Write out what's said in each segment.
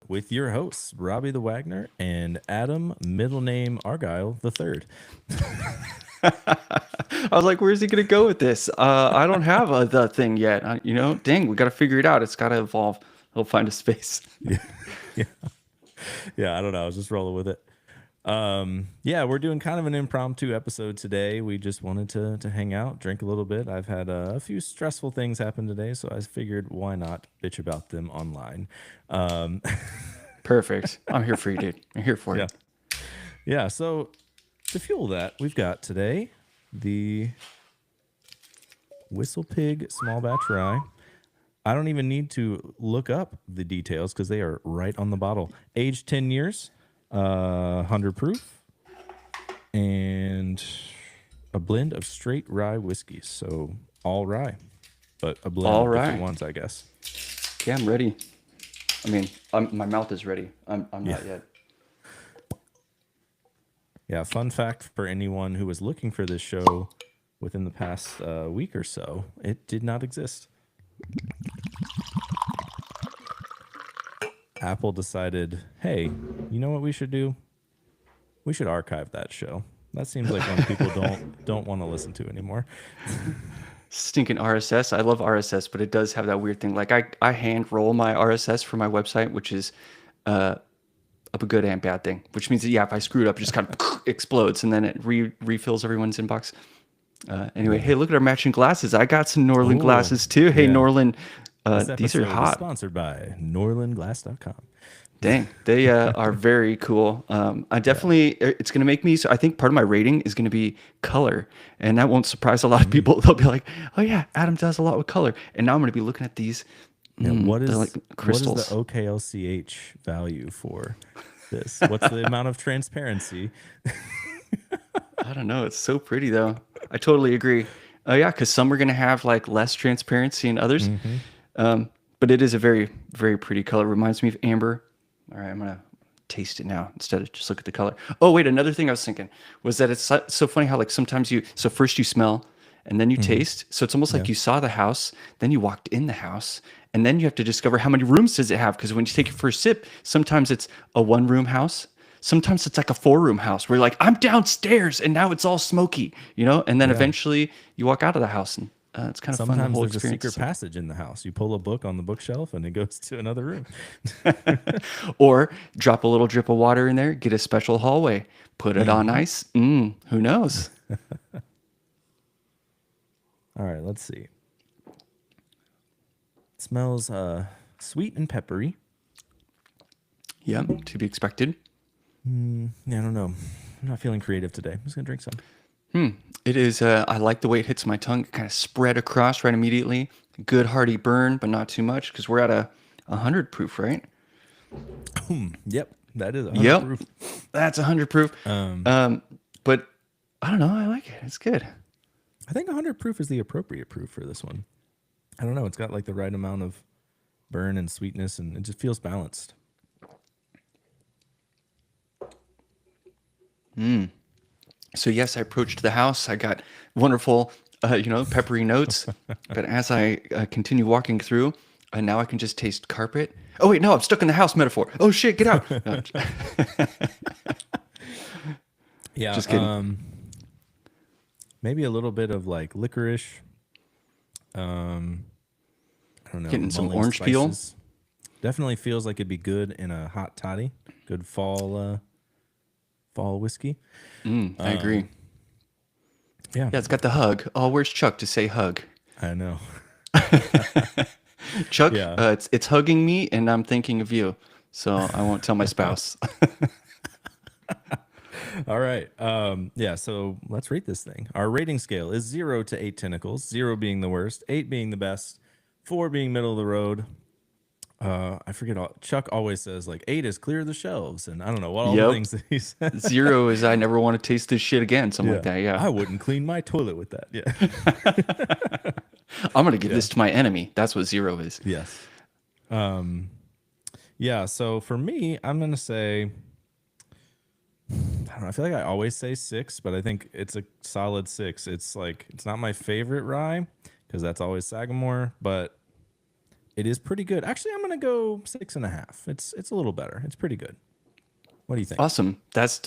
with your hosts, Robbie the Wagner and Adam, middle name Argyle the third. I was like, where's he gonna go with this? I don't have the thing yet. Dang, we got to figure it out. It's got to evolve. He'll find a space. Yeah. Yeah. Yeah. I don't know. I was just rolling with it. Yeah, we're doing kind of an impromptu episode today. We just wanted to hang out, drink a little bit. I've had a few stressful things happen today, so I figured why not bitch about them online. Um, Perfect. I'm here for you, dude. I'm here for yeah. you. Yeah. So to fuel that, we've got today the Whistle Pig Small Batch Rye. I don't even need to look up the details because they are right on the bottle. Aged 10 years, 100 proof, and a blend of straight rye whiskeys. So all rye, but a blend All of different right. ones, I guess. Okay, I'm ready. I mean, my mouth is ready. I'm not yet. Yeah, fun fact for anyone who was looking for this show within the past week or so, it did not exist. Apple decided, hey, you know what we should do? We should archive that show. That seems like one people don't want to listen to anymore. Stinking RSS. I love RSS, but it does have that weird thing. Like I hand roll my RSS for my website, which is a good and bad thing. Which means that if I screw it up, it just kind of explodes and then it refills everyone's inbox. Anyway, hey, look at our matching glasses. I got some Norland glasses too. Hey, yeah. Norland, This these are episode is hot. sponsored by NorlandGlass.com. Dang, they are very cool. I definitely, it's going to make me, so I think part of my rating is going to be color. And that won't surprise a lot of people. They'll be like, oh yeah, Adam does a lot with color. And now I'm going to be looking at these. Yeah, what They're is like crystals. What is the OKLCH value for this? What's the amount of transparency? I don't know. It's so pretty though. I totally agree. Oh yeah, because some are going to have like less transparency and others. But it is a very, very pretty color. Reminds me of amber. All right, I'm going to taste it now instead of just look at the color. Oh, wait, another thing I was thinking was that it's so funny how like sometimes so first you smell and then you taste. So it's almost like you saw the house, then you walked in the house, and then you have to discover how many rooms does it have? Because when you take your first sip, sometimes it's a 1-room house. Sometimes it's like a 4-room house where you're like, I'm downstairs and now it's all smoky, And then eventually you walk out of the house and it's kind of fun. The Sometimes whole there's a experience. secret passage in the house. You pull a book on the bookshelf and it goes to another room. Or drop a little drip of water in there, get a special hallway, put it on ice. Who knows? All right, let's see. It smells sweet and peppery. Yeah, to be expected. Yeah, I don't know. I'm not feeling creative today. I'm just gonna drink some. It is, I like the way it hits my tongue, kind of spread across right immediately. Good hearty burn, but not too much because we're at a 100 proof, right? Yep, that is 100 Yep. proof. That's 100 proof. But I don't know. I like it. It's good. I think 100 proof is the appropriate proof for this one. I don't know. It's got like the right amount of burn and sweetness, and it just feels balanced. So yes, I approached the house. I got wonderful, peppery notes. But as I continue walking through, now I can just taste carpet. Oh wait, no, I'm stuck in the house metaphor. Oh shit, get out. No, Yeah, just kidding. Maybe a little bit of like licorice. I don't know. Getting some mulling orange peel. spices. Definitely feels like it'd be good in a hot toddy. Good fall whiskey. I agree. Yeah, Yeah, it's got the hug. Oh, where's Chuck to say hug? I know. Chuck, Yeah. it's hugging me, and I'm thinking of you. So I won't tell my spouse. All right. Yeah, so let's rate this thing. Our rating scale is 0 to 8 tentacles, 0 being the worst, 8 being the best, 4 being middle of the road. I forget. Chuck always says like 8 is clear the shelves, and I don't know what all the Yep. things that he says. 0 is I never want to taste this shit again. Something like that. Yeah. I wouldn't clean my toilet with that. Yeah. I'm going to give this to my enemy. That's what 0 is. Yes. Yeah. So for me, I'm gonna say, I don't know. I feel like I always say 6, but I think it's a solid 6. It's like it's not my favorite rye because that's always Sagamore, but It is pretty good. Actually, I'm gonna go 6.5. It's a little better. It's pretty good. What do you think? Awesome.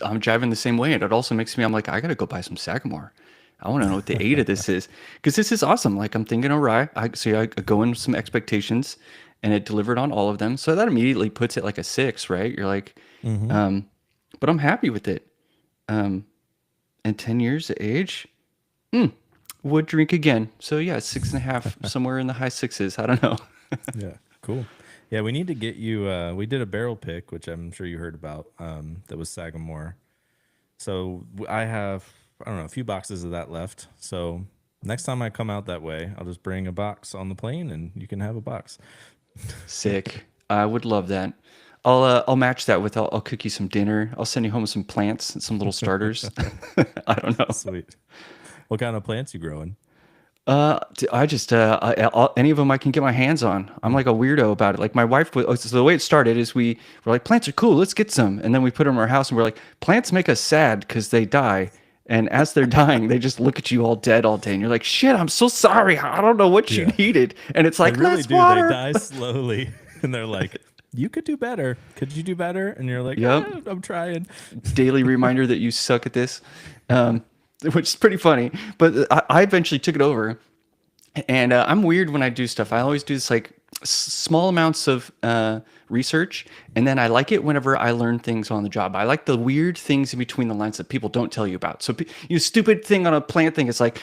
I'm driving the same way. And it also makes me, I'm like, I got to go buy some Sagamore. I want to know what the eight of this is because this is awesome. Like I'm thinking, all right, I go in with some expectations and it delivered on all of them. So that immediately puts it like a 6, right? You're like, Mm-hmm. but I'm happy with it. And 10 years of age, would drink again. So yeah, 6.5, somewhere in the high sixes. I don't know. Yeah, cool. Yeah, we need to get you. We did a barrel pick, which I'm sure you heard about. That was Sagamore. So I have, I don't know, a few boxes of that left. So next time I come out that way, I'll just bring a box on the plane, and you can have a box. Sick. I would love that. I'll match that with I'll cook you some dinner. I'll send you home with some plants and some little starters. I don't know. Sweet. What kind of plants you growing? I just any of them I can get my hands on. I'm like a weirdo about it. Like my wife, so the way it started is we were like, plants are cool, let's get some, and then we put them in our house, and we're like, plants make us sad because they die, and as they're dying, they just look at you all dead all day, and you're like, shit, I'm so sorry, I don't know what you Yeah. needed, and it's like, They really let's do. water. They die slowly, and they're like, "You could do better. Could you do better?" And you're like, Yep. I'm trying." Daily reminder that you suck at this, which is pretty funny. But I eventually took it over, and I'm weird when I do stuff. I always do this like small amounts of research, and then I like it whenever I learn things on the job. I like the weird things in between the lines that people don't tell you about. So, stupid thing on a plant thing is like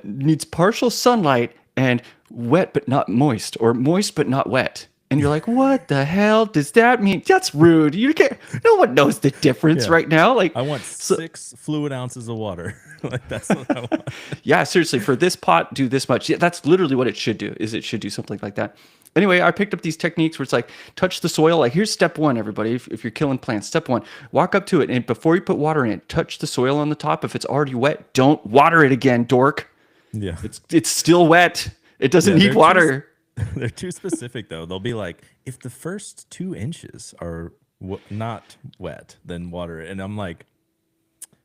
needs partial sunlight and wet but not moist, or moist but not wet. And you're like, what the hell does that mean? That's rude. You can't. No one knows the difference Yeah. right now. Like, I want 6 fluid ounces of water. Like that's what I want. yeah, seriously, for this pot, do this much. Yeah, that's literally what it should do. Is it should do something like that. Anyway, I picked up these techniques where it's like touch the soil. Like here's step one, everybody. If you're killing plants, step one, walk up to it, and before you put water in it, touch the soil on the top. If it's already wet, don't water it again, dork. Yeah. It's still wet. It doesn't Yeah, need they're water. They're too specific though. They'll be like, if the first 2 inches are not wet, then water it. And I'm like,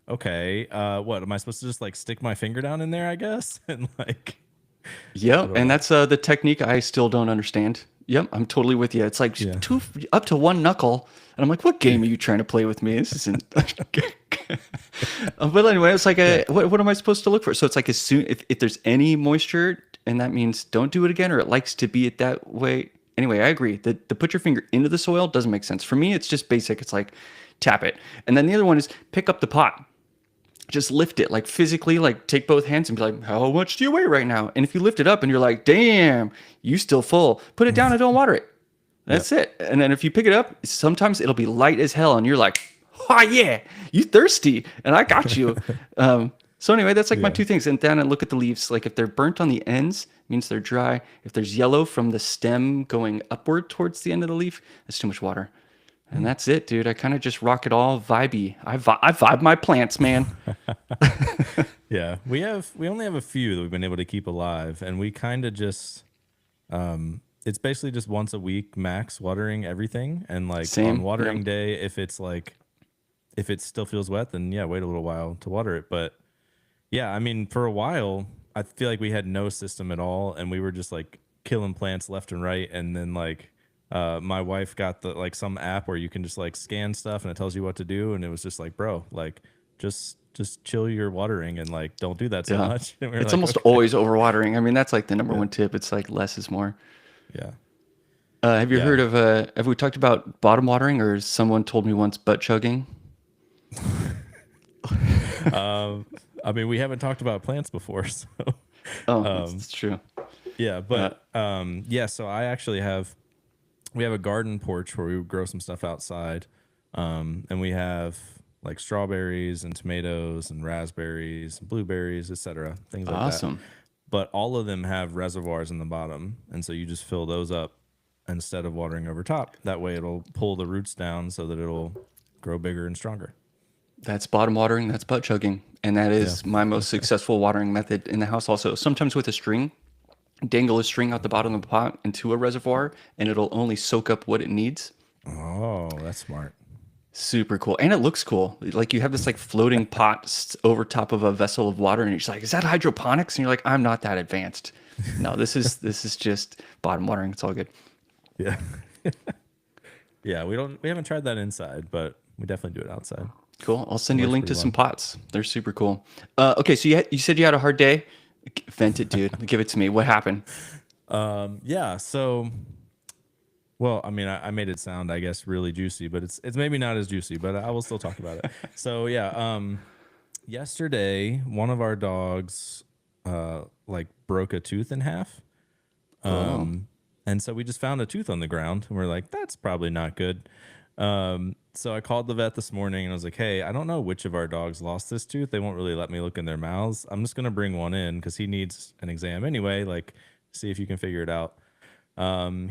okay, what am I supposed to just like stick my finger down in there? I guess, and like, Yep, and that's the technique I still don't understand. Yep, I'm totally with you. It's like Yeah. up to one knuckle, and I'm like, "What game are you trying to play with me? This isn't." But anyway, it's like what am I supposed to look for? So it's like as soon if there's any moisture, and that means don't do it again, or it likes to be it that way. Anyway, I agree. The put your finger into the soil doesn't make sense for me. It's just basic. It's like tap it, and then the other one is pick up the pot. Just lift it, like physically, like take both hands and be like, how much do you weigh right now? And if you lift it up and you're like, damn, you still full, put it down and don't water it. That's it. And then if you pick it up, sometimes it'll be light as hell and you're like, oh yeah, you thirsty and I got you. So anyway, that's like my Yeah. 2 things. And then I look at the leaves, like if they're burnt on the ends, means they're dry. If there's yellow from the stem going upward towards the end of the leaf, that's too much water. And that's it, dude. I kind of just rock it all vibey. I vibe my plants, man. yeah, we only have a few that we've been able to keep alive, and we kind of just, it's basically just once a week max watering everything, and like Same, on watering yeah. day, if it still feels wet, then yeah, wait a little while to water it. But yeah, I mean, for a while, I feel like we had no system at all, and we were just like killing plants left and right, and then like. My wife got the like some app where you can just like scan stuff and it tells you what to do, and it was just like, bro, like just chill your watering and like don't do that so Yeah. much. And we're It's like, almost okay. always overwatering. I mean, that's like the number one tip. It's like less is more. Yeah. Have you Yeah. heard of, have we talked about bottom watering, or someone told me once butt chugging? I mean, we haven't talked about plants before, so Oh, that's true. yeah, but yeah, so we have a garden porch where we grow some stuff outside. And we have like strawberries and tomatoes and raspberries and blueberries, etc. Things like that. Awesome. But all of them have reservoirs in the bottom, and so you just fill those up instead of watering over top. That way it'll pull the roots down so that it'll grow bigger and stronger. That's bottom watering. That's butt chugging. And that is my most successful watering method in the house also. Sometimes with a string, dangle a string out the bottom of the pot into a reservoir, and it'll only soak up what it needs. Oh, that's smart. Super cool. And it looks cool. Like you have this like floating pot over top of a vessel of water, and you're just like, is that hydroponics? And you're like, I'm not that advanced. No, this is just bottom watering. It's all good. Yeah. Yeah, we haven't tried that inside, but we definitely do it outside. Cool. I'll It send you a works link to pretty some well. pots. They're super cool. Okay, so you said you had a hard day. Vent it, dude. Give it to me. What happened? Yeah, so well, I mean, I made it sound, I guess, really juicy, but it's maybe not as juicy, but I will still talk about it. So yeah, yesterday one of our dogs like broke a tooth in half. Oh, And so we just found a tooth on the ground and we're like, that's probably not good. So I called the vet this morning and I was like, hey, I don't know which of our dogs lost this tooth. They won't really let me look in their mouths. I'm just gonna bring one in because he needs an exam anyway, like see if you can figure it out.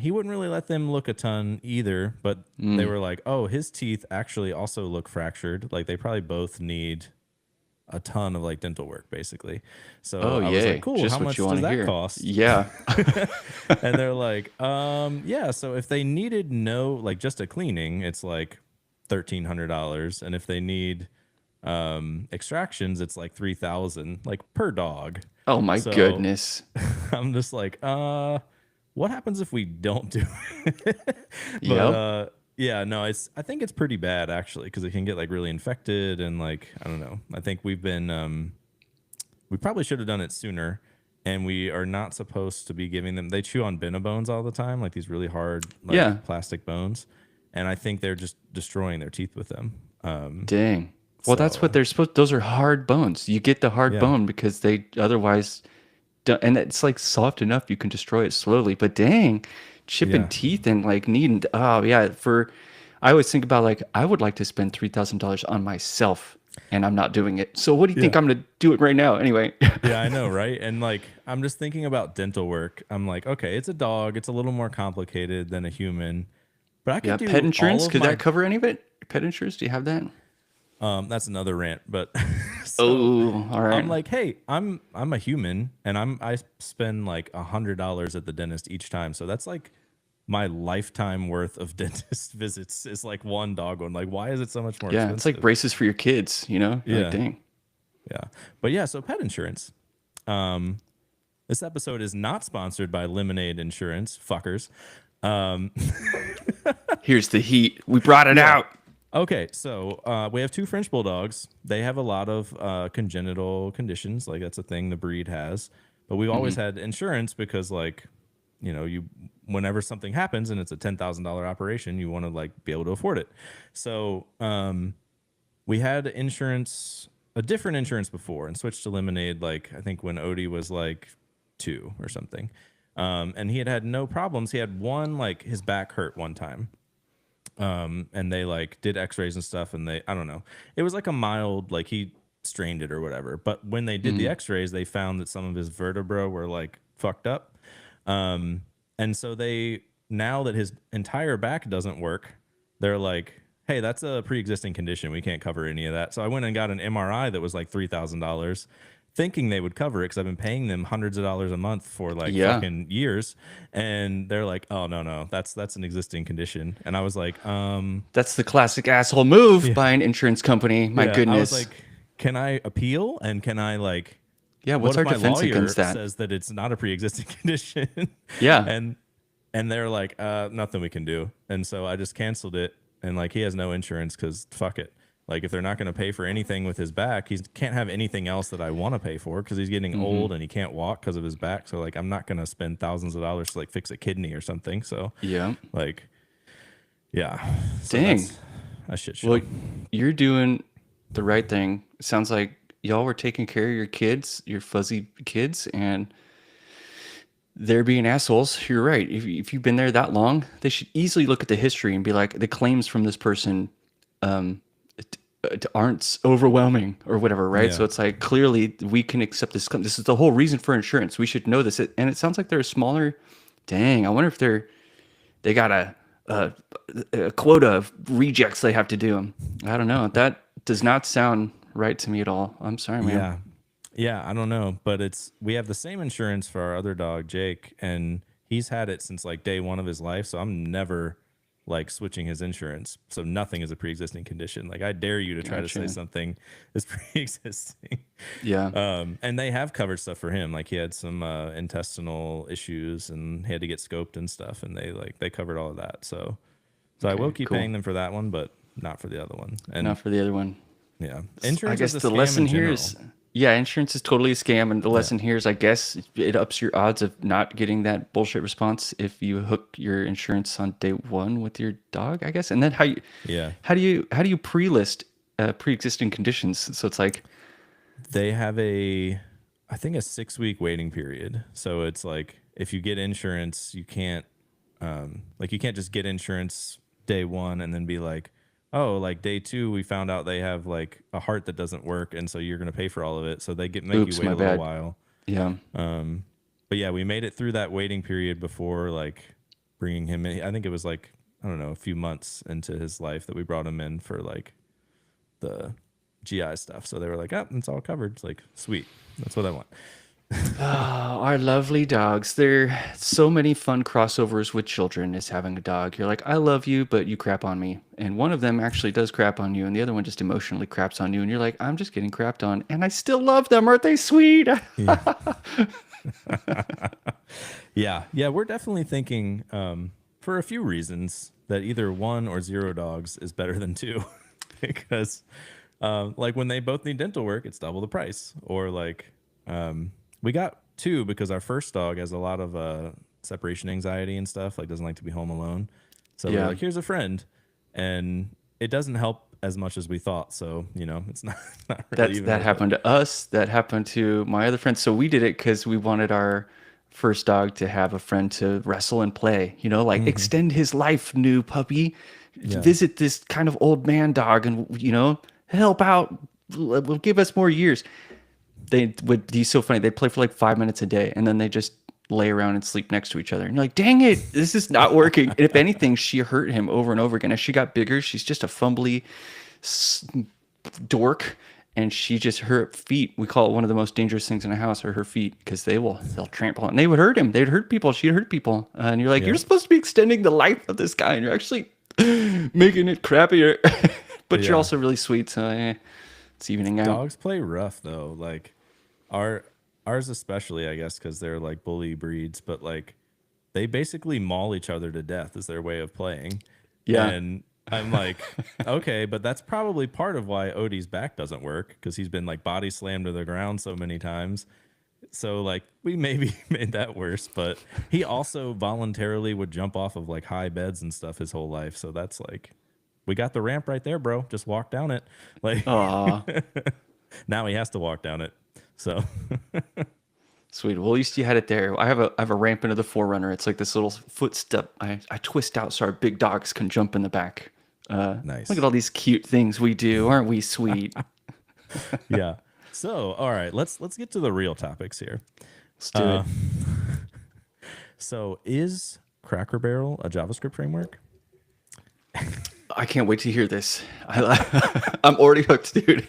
He wouldn't really let them look a ton either, but they were like, oh, his teeth actually also look fractured. Like they probably both need a ton of like dental work basically. So oh, I was like, yay! cool, how Just what you much want does to that hear. cost? Yeah. And they're like, yeah, so if they needed no like just a cleaning, it's like $1,300. And if they need extractions, it's like 3,000 like per dog. Oh my So goodness. I'm just like, what happens if we don't do it? But Yep. yeah, no, I think it's pretty bad actually because it can get like really infected and like I don't know. I think we probably should have done it sooner, and we are not supposed to be giving them. They chew on bones all the time, like these really hard like Yeah. plastic bones, and I think they're just destroying their teeth with them. Dang. Well, that's what So they're supposed. Those are hard bones. You get the hard yeah, bone because they otherwise, don't, and it's like soft enough you can destroy it slowly. But dang, chipping yeah, teeth and like needing. Oh yeah. I always think about like I would like to spend $3,000 on myself, and I'm not doing it. So what do you yeah. think I'm gonna do it right now anyway? Yeah, I know, right? And like, I'm just thinking about dental work. I'm like, okay, it's a dog. It's a little more complicated than a human, but I could Yeah. Pet do all insurance. of Could my. that cover any of it? Pet insurance. Do you have that? That's another rant, but so Oh, all I'm right. like, hey, I'm a human, and I spend like $100 at the dentist each time, so that's like my lifetime worth of dentist visits is like one dog one. Like, why is it so much more Yeah. It's like expensive? braces for your kids. You're like, Yeah, dang. yeah, but yeah. So pet insurance. Um, this episode is not sponsored by Lemonade Insurance, fuckers. Um, Here's the heat. We brought it yeah. out. Okay, so we have two French bulldogs. They have a lot of congenital conditions, like that's a thing the breed has. But we've always had insurance because, like, you whenever something happens and it's a $10,000 operation, you want to like be able to afford it. So we had insurance, a different insurance before, and switched to Lemonade. Like I think when Odie was like 2 or something, and he had no problems. He had one like his back hurt one time, and they like did x-rays and stuff, and I don't know, it was like a mild like he strained it or whatever, but when they did the x-rays they found that some of his vertebra were like fucked up. And so they, now that his entire back doesn't work, they're like, hey, that's a pre-existing condition, we can't cover any of that. So I went and got an MRI that was like $3,000, thinking they would cover it because I've been paying them hundreds of dollars a month for like Yeah. fucking years. And they're like, oh no, that's an existing condition. And I was like, That's the classic asshole move by an insurance company. My yeah. I was goodness. like, can I appeal? And can I like, Yeah, what what's if our my defense lawyer against that? says that it's not a pre-existing condition? Yeah. and and they're like, nothing we can do. And so I just canceled it. And like he has no insurance because fuck it. Like if they're not going to pay for anything with his back, he can't have anything else that I want to pay for because he's getting old and he can't walk because of his back. So like I'm not going to spend thousands of dollars to like fix a kidney or something. So Yeah. like, yeah. So Dang. that's a shit show. Well, you're doing the right thing. It sounds like y'all were taking care of your kids, your fuzzy kids, and they're being assholes. You're right. If you've been there that long, they should easily look at the history and be like, the claims from this person aren't overwhelming or whatever, right? Yeah. So it's like clearly we can accept this. This is the whole reason for insurance. We should know this. And it sounds like they're a smaller. Dang, I wonder if they got a quota of rejects they have to do. I don't know. That does not sound right to me at all. I'm sorry, man. Yeah. Yeah, I don't know, but we have the same insurance for our other dog, Jake, and he's had it since like day one of his life. So I'm never like switching his insurance. So nothing is a pre-existing condition. Like I dare you to try to say Gotcha. something is pre-existing. Yeah. And they have covered stuff for him. Like he had some intestinal issues and he had to get scoped and stuff, and they covered all of that. So I will Okay, keep cool. paying them for that one, but not for the other one. And Not for the other one. yeah, I insurance guess is a the scam lesson in here general. is, yeah, insurance is totally a scam, and the lesson here is, I guess, it ups your odds of not getting that bullshit response if you hook your insurance on day one with your dog, I guess. And then Yeah, how do you pre-list pre-existing conditions? So it's like, they have I think a 6-week waiting period. So it's like if you get insurance, you can't like you can't just get insurance day one and then be like, oh, like day 2 we found out they have like a heart that doesn't work, and so you're gonna pay for all of it. So they make oops, you wait my a little bad. while. Yeah. But yeah, we made it through that waiting period before like bringing him in. I think it was like, I don't know, a few months into his life that we brought him in for like the GI stuff. So they were like, oh, it's all covered. It's like, sweet. That's what I want. Oh, our lovely dogs. There are so many fun crossovers with children is having a dog. You're like, I love you, but you crap on me. And one of them actually does crap on you, and the other one just emotionally craps on you. And you're like, I'm just getting crapped on, and I still love them. Aren't they sweet? Yeah. Yeah. We're definitely thinking for a few reasons that either 1 or 0 dogs is better than 2 because like when they both need dental work, it's double the price. Or like we got 2 because our first dog has a lot of separation anxiety and stuff, like doesn't like to be home alone. So we're Yeah. like, here's a friend. And it doesn't help as much as we thought. So, it's not really even That worth it. happened to us. That happened to my other friends. So we did it because we wanted our first dog to have a friend to wrestle and play. Like extend his life, new puppy. Yeah. Visit this kind of old man dog, and help out. Will give us more years. They would be so funny. They'd play for like 5 minutes a day, and then they just lay around and sleep next to each other. And you're like, dang it, this is not working. And if anything, she hurt him over and over again. As she got bigger, she's just a fumbly dork, and she just, her feet, we call it one of the most dangerous things in a house, are her feet, because they'll trample and they would hurt him. They'd hurt people. She'd hurt people. And you're like, Yeah. you're supposed to be extending the life of this guy, and you're actually making it crappier. But Yeah. you're also really sweet, so it's evening out. Dogs play rough though. Like ours especially, I guess, because they're like bully breeds, but like they basically maul each other to death is their way of playing. Yeah. And I'm like, okay, but that's probably part of why Odie's back doesn't work, because he's been like body slammed to the ground so many times. So like we maybe made that worse, but he also voluntarily would jump off of like high beds and stuff his whole life. So that's like, we got the ramp right there, bro. Just walk down it. Like Aw, now he has to walk down it. So sweet. Well, at least you had it there. I have a ramp into the Forerunner. It's like this little footstep. I twist out so our big dogs can jump in the back. Nice. Look at all these cute things we do. Aren't we sweet? Yeah. So all right, let's get to the real topics here. Let's do it. So is Cracker Barrel a JavaScript framework? I can't wait to hear this. I'm already hooked, dude.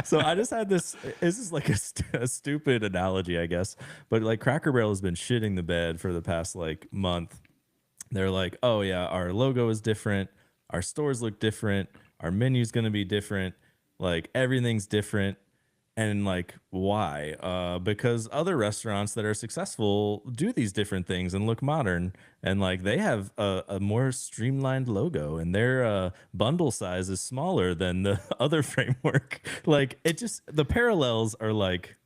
So I just had this. This is like a stupid analogy, I guess, but like Cracker Barrel has been shitting the bed for the past like month. They're like, oh yeah, our logo is different, our stores look different, our menu's gonna be different, like everything's different. And like, why? Because other restaurants that are successful do these different things and look modern, and like they have a more streamlined logo, and their bundle size is smaller than the other framework. Like it just, the parallels are like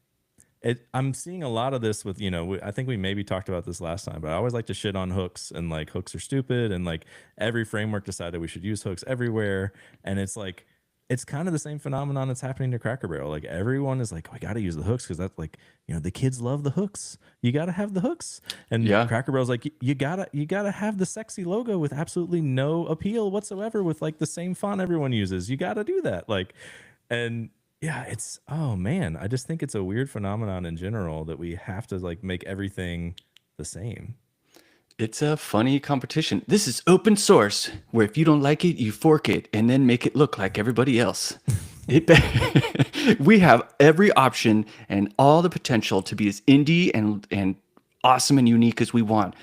it. I'm seeing a lot of this with, I think we maybe talked about this last time, but I always like to shit on hooks, and like hooks are stupid, and like every framework decided we should use hooks everywhere, and it's like, it's kind of the same phenomenon that's happening to Cracker Barrel. Like everyone is like, we got to use the hooks because that's like, the kids love the hooks. You got to have the hooks. And Yeah. Cracker Barrel's like, you gotta have the sexy logo with absolutely no appeal whatsoever, with like the same font everyone uses. You got to do that. Like, and yeah, it's, oh man, I just think it's a weird phenomenon in general that we have to like make everything the same. It's a funny competition. This is open source, where if you don't like it, you fork it and then make it look like everybody else. We have every option and all the potential to be as indie and awesome and unique as we want,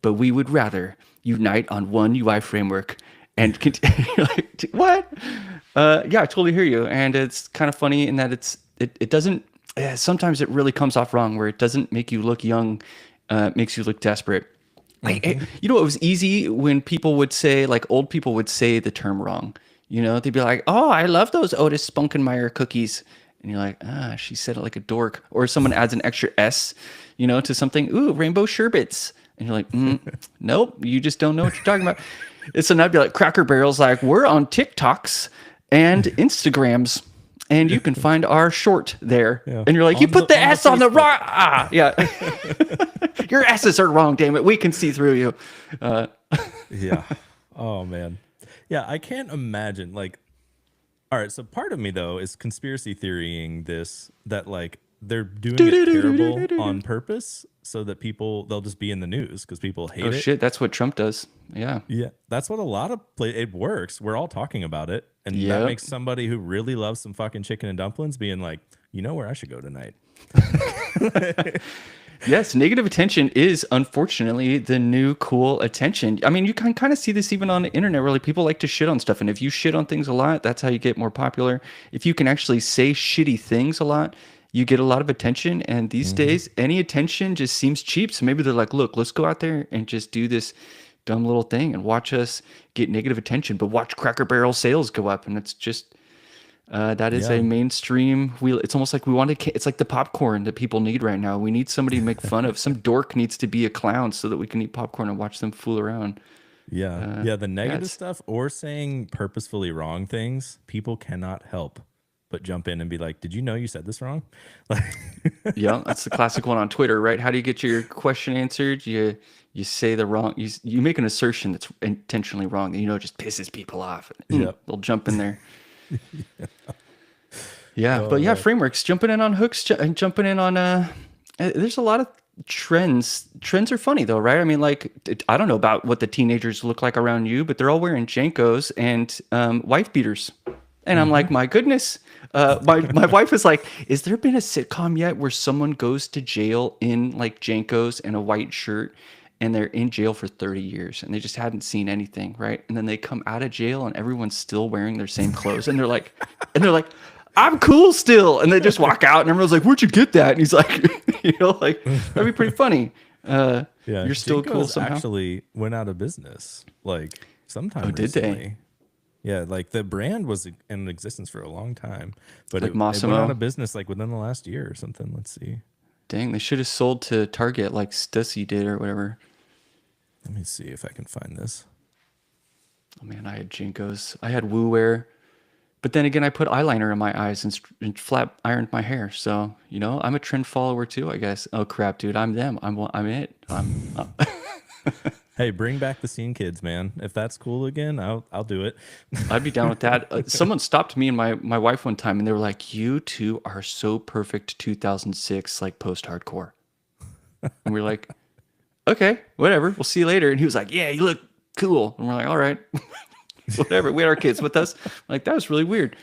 but we would rather unite on one UI framework and you're like, what? Yeah, I totally hear you. And it's kind of funny in that it doesn't, sometimes it really comes off wrong where it doesn't make you look young, it makes you look desperate. You know, it was easy when people would say, like old people would say the term wrong. You know, they'd be like, "Oh, I love those Otis Spunkenmeyer cookies," and you're like, "Ah, she said it like a dork." Or someone adds an extra S, you know, to something. Ooh, rainbow sherbets, and you're like, "Nope, you just don't know what you're talking about." And so now I'd be like, Cracker Barrel's like, "We're on TikToks and Instagrams." And you can find our short there. Yeah. And you're like, you On put the- the on the S on the Facebook. wrong. Ah, yeah. Your S's are wrong, damn it. We can see through you. Yeah. Oh man. Yeah, I can't imagine like all right, so part of me though is conspiracy theorying this that like they're doing it terrible on purpose so that they'll just be in the news because people hate Oh, it. shit. That's what Trump does. Yeah. Yeah, that's what a lot of it works. We're all talking about it, and that Yep. makes somebody who really loves some fucking chicken and dumplings being like, you know where I should go tonight. Yes, negative attention is unfortunately the new cool attention. I mean, you can kind of see this even on the internet, where like people like to shit on stuff, and if you shit on things a lot, that's how you get more popular. If you can actually say shitty things a lot, you get a lot of attention. And these days, any attention just seems cheap. So maybe they're like, look, let's go out there and just do this dumb little thing and watch us get negative attention, but watch Cracker Barrel sales go up, and it's just. That is Yeah. a mainstream wheel. It's almost like we want to. It's like the popcorn that people need right now. We need somebody to make fun of. Some dork needs to be a clown so that we can eat popcorn and watch them fool around. Yeah, yeah, the negative it's- stuff or saying purposefully wrong things, people cannot help but jump in and be like, "Did you know you said this wrong?" Like, Yeah, that's the classic one on Twitter, right? How do you get your question answered? You say the wrong. You make an assertion that's intentionally wrong. That you know just pisses people off. Yep. They'll jump in there. Yeah, but yeah, frameworks jumping in on hooks and jumping in on there's a lot of trends. Trends are funny though, right? I mean, like I don't know about what the teenagers look like around you, but they're all wearing Jankos and wife beaters, and I'm like, my goodness. My wife was like, "Is there been a sitcom yet where someone goes to jail in like Jankos and a white shirt?" And they're in jail for 30 years and they just hadn't seen anything, right? And then they come out of jail and everyone's still wearing their same clothes. And they're like, I'm cool still. And they just walk out and everyone's like, where'd you get that? And he's like, like, that'd be pretty funny. yeah, You're still cool Jinko's somehow. actually went out of business like sometime did they? recently. Yeah, like the brand was in existence for a long time, but Like it went Massimo? out of business like within the last year or something. Let's see. Dang, they should have sold to Target like Stussy did or whatever. Let me see if I can find this. Oh man, I had Jinkos. I had Woo Wear. But then again, I put eyeliner in my eyes and flat ironed my hair. So, you know, I'm a trend follower too, I guess. Oh crap, dude, I'm them. I'm it. Hey, bring back the scene kids, man. If that's cool again, I'll do it. I'd be down with that. Someone stopped me and my wife one time and they were like, "You two are so perfect 2006 like post-hardcore." And we're like, "Okay, whatever. We'll see you later." And he was like, "Yeah, you look cool." And we're like, "All right." Whatever. We had our kids with us. Like, that was really weird.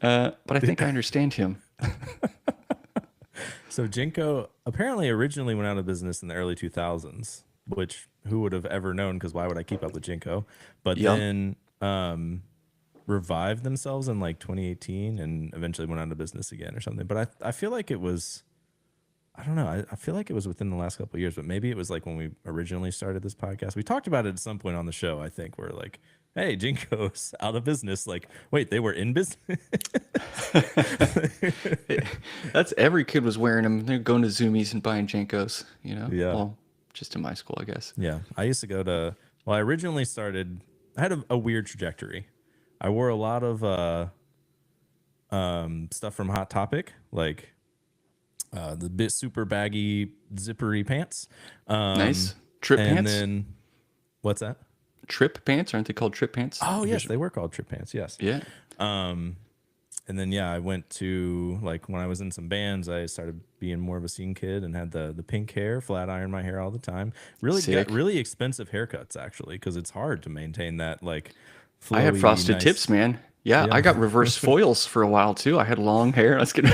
But I think I understand him. So Jinko apparently originally went out of business in the early 2000s, which who would have ever known? Because why would I keep up with Jinko? But Yep. then revived themselves in like 2018 and eventually went out of business again or something. But I feel like it was, I don't know. I feel like it was within the last couple of years, but maybe it was like when we originally started this podcast. We talked about it at some point on the show, I think, where like, hey, Jinko's out of business. Like, wait, they were in business? That's every kid was wearing them. They're going to Zoomies and buying Jankos, you know? Yeah. Well, just in my school, I guess. Yeah, I used to go to. Well, I originally started. I had a weird trajectory. I wore a lot of stuff from Hot Topic, like the bit super baggy zippery pants. Nice. Trip and pants? then what's that? Trip pants? Aren't they called trip pants? Oh yes, they were called trip pants. Yes. Yeah. And then yeah, I went to like when I was in some bands, I started being more of a scene kid and had the pink hair, flat iron my hair all the time. Really Sick. got really expensive haircuts actually because it's hard to maintain that like. I had flowy, frosted nice- tips, man. Yeah, Yeah. I got reverse foils for a while too. I had long hair. Let's get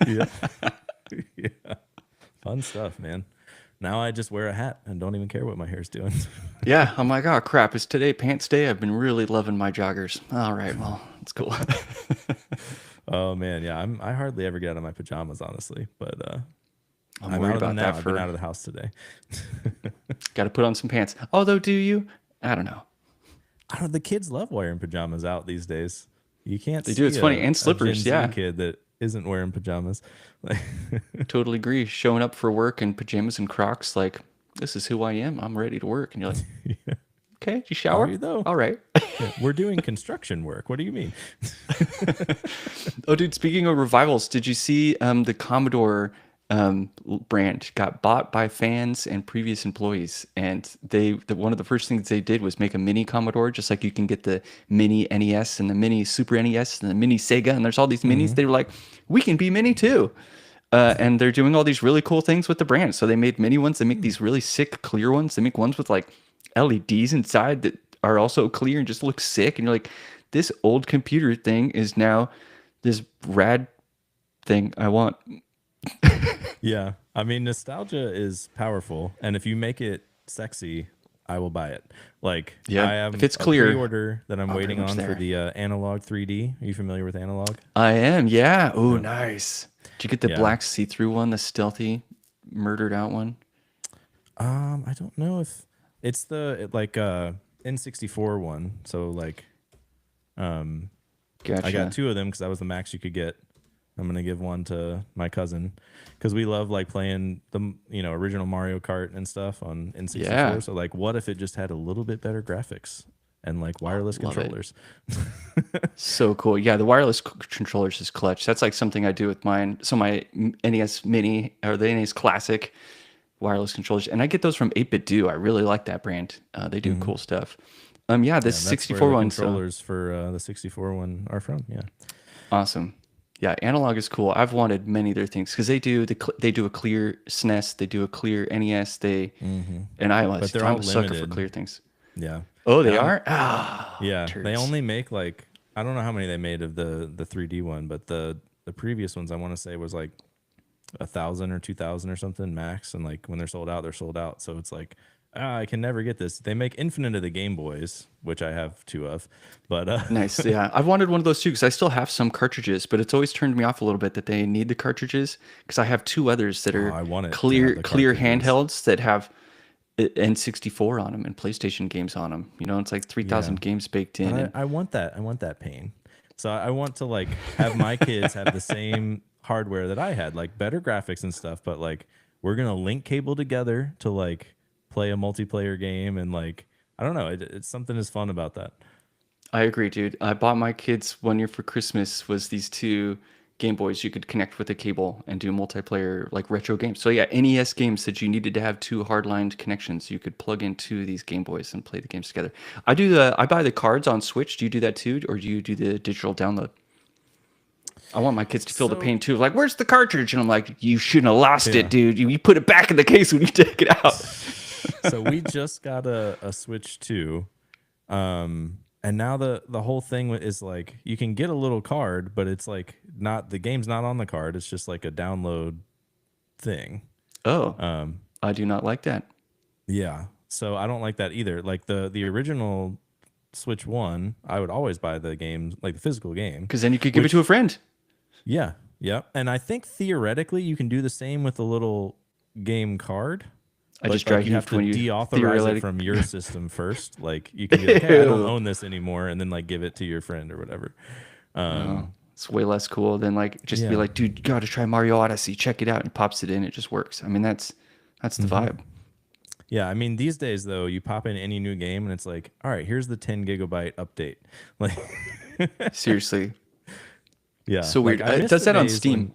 Yeah. Yeah. Fun stuff, man. Now I just wear a hat and don't even care what my hair's doing. Yeah, I'm like, oh crap, is today pants day? I've been really loving my joggers. All right, well, it's cool. Oh man, yeah. I hardly ever get out of my pajamas, honestly. But I'm I'm worried out of them about now. that I've been for out of the house today. got to put on some pants. Although, do you? I don't know. I don't. The kids love wearing pajamas out these days. You can't They see do. It's funny. And a Gen slippers. Z Yeah, kid that isn't wearing pajamas. Like, totally agree. Showing up for work in pajamas and Crocs, like, this is who I am. I'm ready to work. And you're like, okay, did you shower? Are you though? All right. yeah, we're doing construction work. What do you mean? Oh, dude, speaking of revivals, did you see the Commodore brand got bought by fans and previous employees? And one of the first things they did was make a mini Commodore, just like you can get the mini NES and the mini Super NES and the mini Sega, and there's all these minis. They were like, we can be mini too. And they're doing all these really cool things with the brand. So they made mini ones. They make these really sick clear ones. They make ones with like LEDs inside that are also clear and just look sick. And you're like, this old computer thing is now this rad thing I want. Yeah, I mean, nostalgia is powerful, and if you make it sexy, I will buy it. Like, Yeah, I have if it's a clear, pre-order that I'm I'm waiting pretty on much for there. the Analog 3D. Are you familiar with Analog? I am, yeah. Oh, nice. Did you get the Yeah. black see-through one, the stealthy, murdered out one? I don't know if it's N64 one. So like, Gotcha. I got two of them because that was the max you could get. I'm gonna give one to my cousin because we love like playing the original Mario Kart and stuff on N64. Yeah. So like, what if it just had a little bit better graphics and like wireless Love it. controllers? So cool. Yeah, the wireless controllers is clutch. That's like something I do with mine. So my NES Mini or the NES Classic wireless controllers, and I get those from 8-Bit Do. I really like that brand. They do cool stuff. Yeah, this Yeah, that's 64 where the one. So controllers for the 64 one are from. Yeah. awesome. Yeah, Analog is cool. I've wanted many of their things because they do they do a clear SNES, they do a clear NES, and But they're all I'm a sucker for limited. clear things. Yeah. Oh, they And are? Ah, Yeah, they turds. only make like, I don't know how many they made of the 3D one, but the previous ones I want to say was like 1,000 or 2,000 or something max, and like when they're sold out, they're sold out. So it's like, I can never get this. They make infinite of the Game Boys, which I have two of, but Nice. Yeah, I've wanted one of those too because I still have some cartridges, but it's always turned me off a little bit that they need the cartridges because I have two others that are I want it to have clear the clear cartridges. handhelds that have N64 on them and PlayStation games on them. You know, it's like 3,000 Yeah. games baked in. But And I want that. I want that pain. So I want to like have my kids have the same hardware that I had, like better graphics and stuff. But like we're gonna link cable together to like play a multiplayer game, and like I don't know, it's something is fun about that. I agree, dude. I bought my kids one year for Christmas was these two Game Boys you could connect with a cable and do multiplayer like retro games. So yeah, NES games that you needed to have two hardlined connections, you could plug into these Game Boys and play the games together. I buy the cards on Switch. Do you do that too, or do you do the digital download? I want my kids to feel the So pain too. Like, where's the cartridge? And I'm like, you shouldn't have lost yeah. it, dude. You put it back in the case when you take it out. So we just got a Switch 2. And now the whole thing is like you can get a little card, but it's like not, the game's not on the card. It's just like a download thing. Oh, I do not like that. Yeah. So I don't like that either. Like the original Switch 1, I would always buy the games, like the physical game. Because then you could give it to a friend. Yeah. Yeah. And I think theoretically you can do the same with the little game card. I just But, dry like, you have to when you deauthorize theoretic- it from your system first. Like you can be like, hey, I don't own this anymore, and then like give it to your friend or whatever. It's way less cool than like just be Yeah. like, dude, you gotta try Mario Odyssey. Check it out, and pops it in. It just works. I mean, that's the vibe. Yeah, I mean these days though, you pop in any new game and it's like, all right, here's the 10 gigabyte update. Like, Seriously, yeah, so weird. Like, I It miss does the that on days Steam.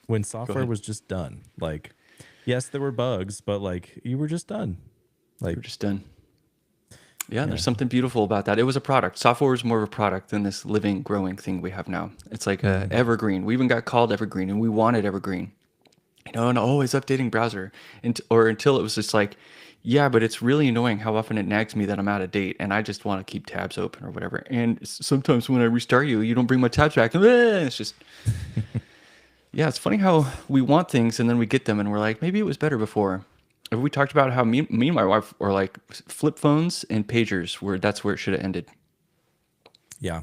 when software ahead. was just done. Like, yes, there were bugs, but like you were just done. Like, We're just done. Yeah, there's something beautiful about that. It was a product. Software was more of a product than this living, growing thing we have now. It's like evergreen. We even got called evergreen, and we wanted evergreen. You know, and always updating browser, or until it was just like, yeah, but it's really annoying how often it nags me that I'm out of date, and I just want to keep tabs open or whatever. And sometimes when I restart you don't bring my tabs back. It's just, yeah, it's funny how we want things and then we get them, and we're like, maybe it was better before. Have we talked about how me and my wife are like flip phones and pagers, where that's where it should have ended? Yeah.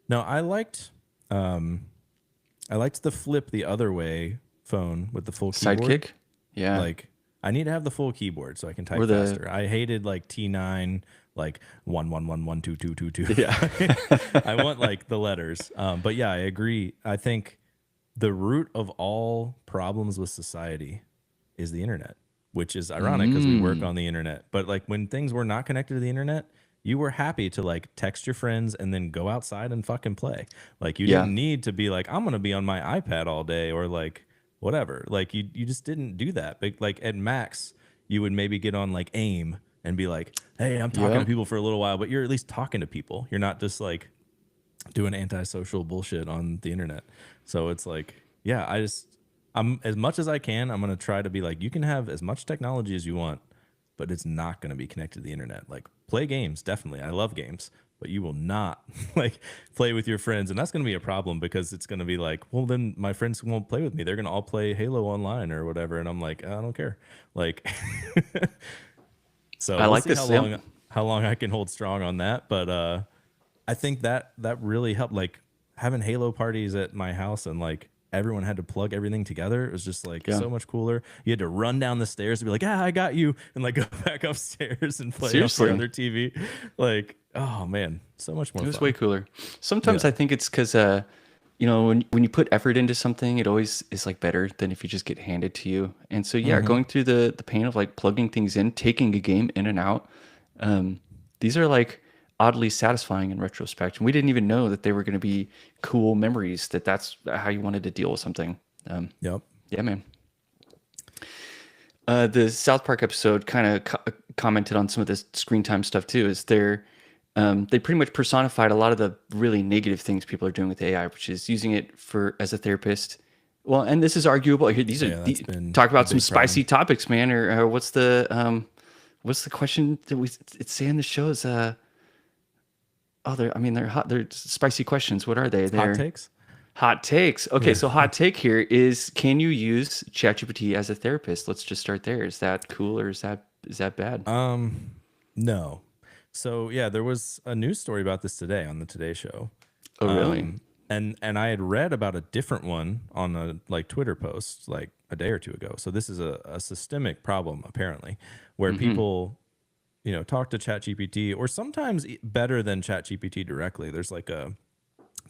No, I liked the flip the other way phone with the full keyboard. Sidekick? Yeah. Like I need to have the full keyboard so I can Or type the faster. I hated like T9, like 111122222. yeah. I want like the letters. But yeah, I agree. I think the root of all problems with society is the internet, which is ironic because we work on the internet. But like when things were not connected to the internet, you were happy to like text your friends and then go outside and fucking play. Like you Yeah. didn't need to be like, I'm gonna be on my iPad all day or like whatever. Like you just didn't do that. But like at max, you would maybe get on like AIM and be like, hey, I'm talking to Yeah. people for a little while, but you're at least talking to people. You're not just like doing antisocial bullshit on the internet. So it's like, yeah, I'm as much as I can, I'm gonna try to be like, you can have as much technology as you want, but it's not gonna be connected to the internet. Like play games, definitely. I love games, but you will not like play with your friends. And that's gonna be a problem because it's gonna be like, well, then my friends won't play with me. They're gonna all play Halo online or whatever. And I'm like, I don't care. Like so I we'll like see this. Yep. how long I can hold strong on that. But I think that really helped. Like having Halo parties at my house and like everyone had to plug everything together. It was just like Yeah. so much cooler. You had to run down the stairs to be like, ah, I got you, and like go back upstairs and play off Seriously. the other TV. Like, oh man, so much more It was fun. way cooler. Sometimes Yeah. I think it's because when you put effort into something, it always is like better than if you just get handed to you. And so yeah, going through the pain of like plugging things in, taking a game in and out, these are like oddly satisfying in retrospect. And we didn't even know that they were going to be cool memories. That's how you wanted to deal with something. Yep. Yeah, man. The South Park episode kind of commented on some of this screen time stuff too. Is they pretty much personified a lot of the really negative things people are doing with AI, which is using it for as a therapist. Well, and this is arguable. Here, Yeah, that's been talk a about some big spicy problem. topics, man. Or what's the question that it's say in the shows? They're hot. They're spicy questions. What are they? Hot They're takes. hot takes. Okay, so hot take here is: can you use ChatGPT as a therapist? Let's just start there. Is that cool or is that bad? No. So yeah, there was a news story about this today on the Today Show. Oh, really? And I had read about a different one on a like Twitter post like a day or two ago. So this is a systemic problem apparently, where people, talk to ChatGPT or sometimes better than ChatGPT directly. There's like a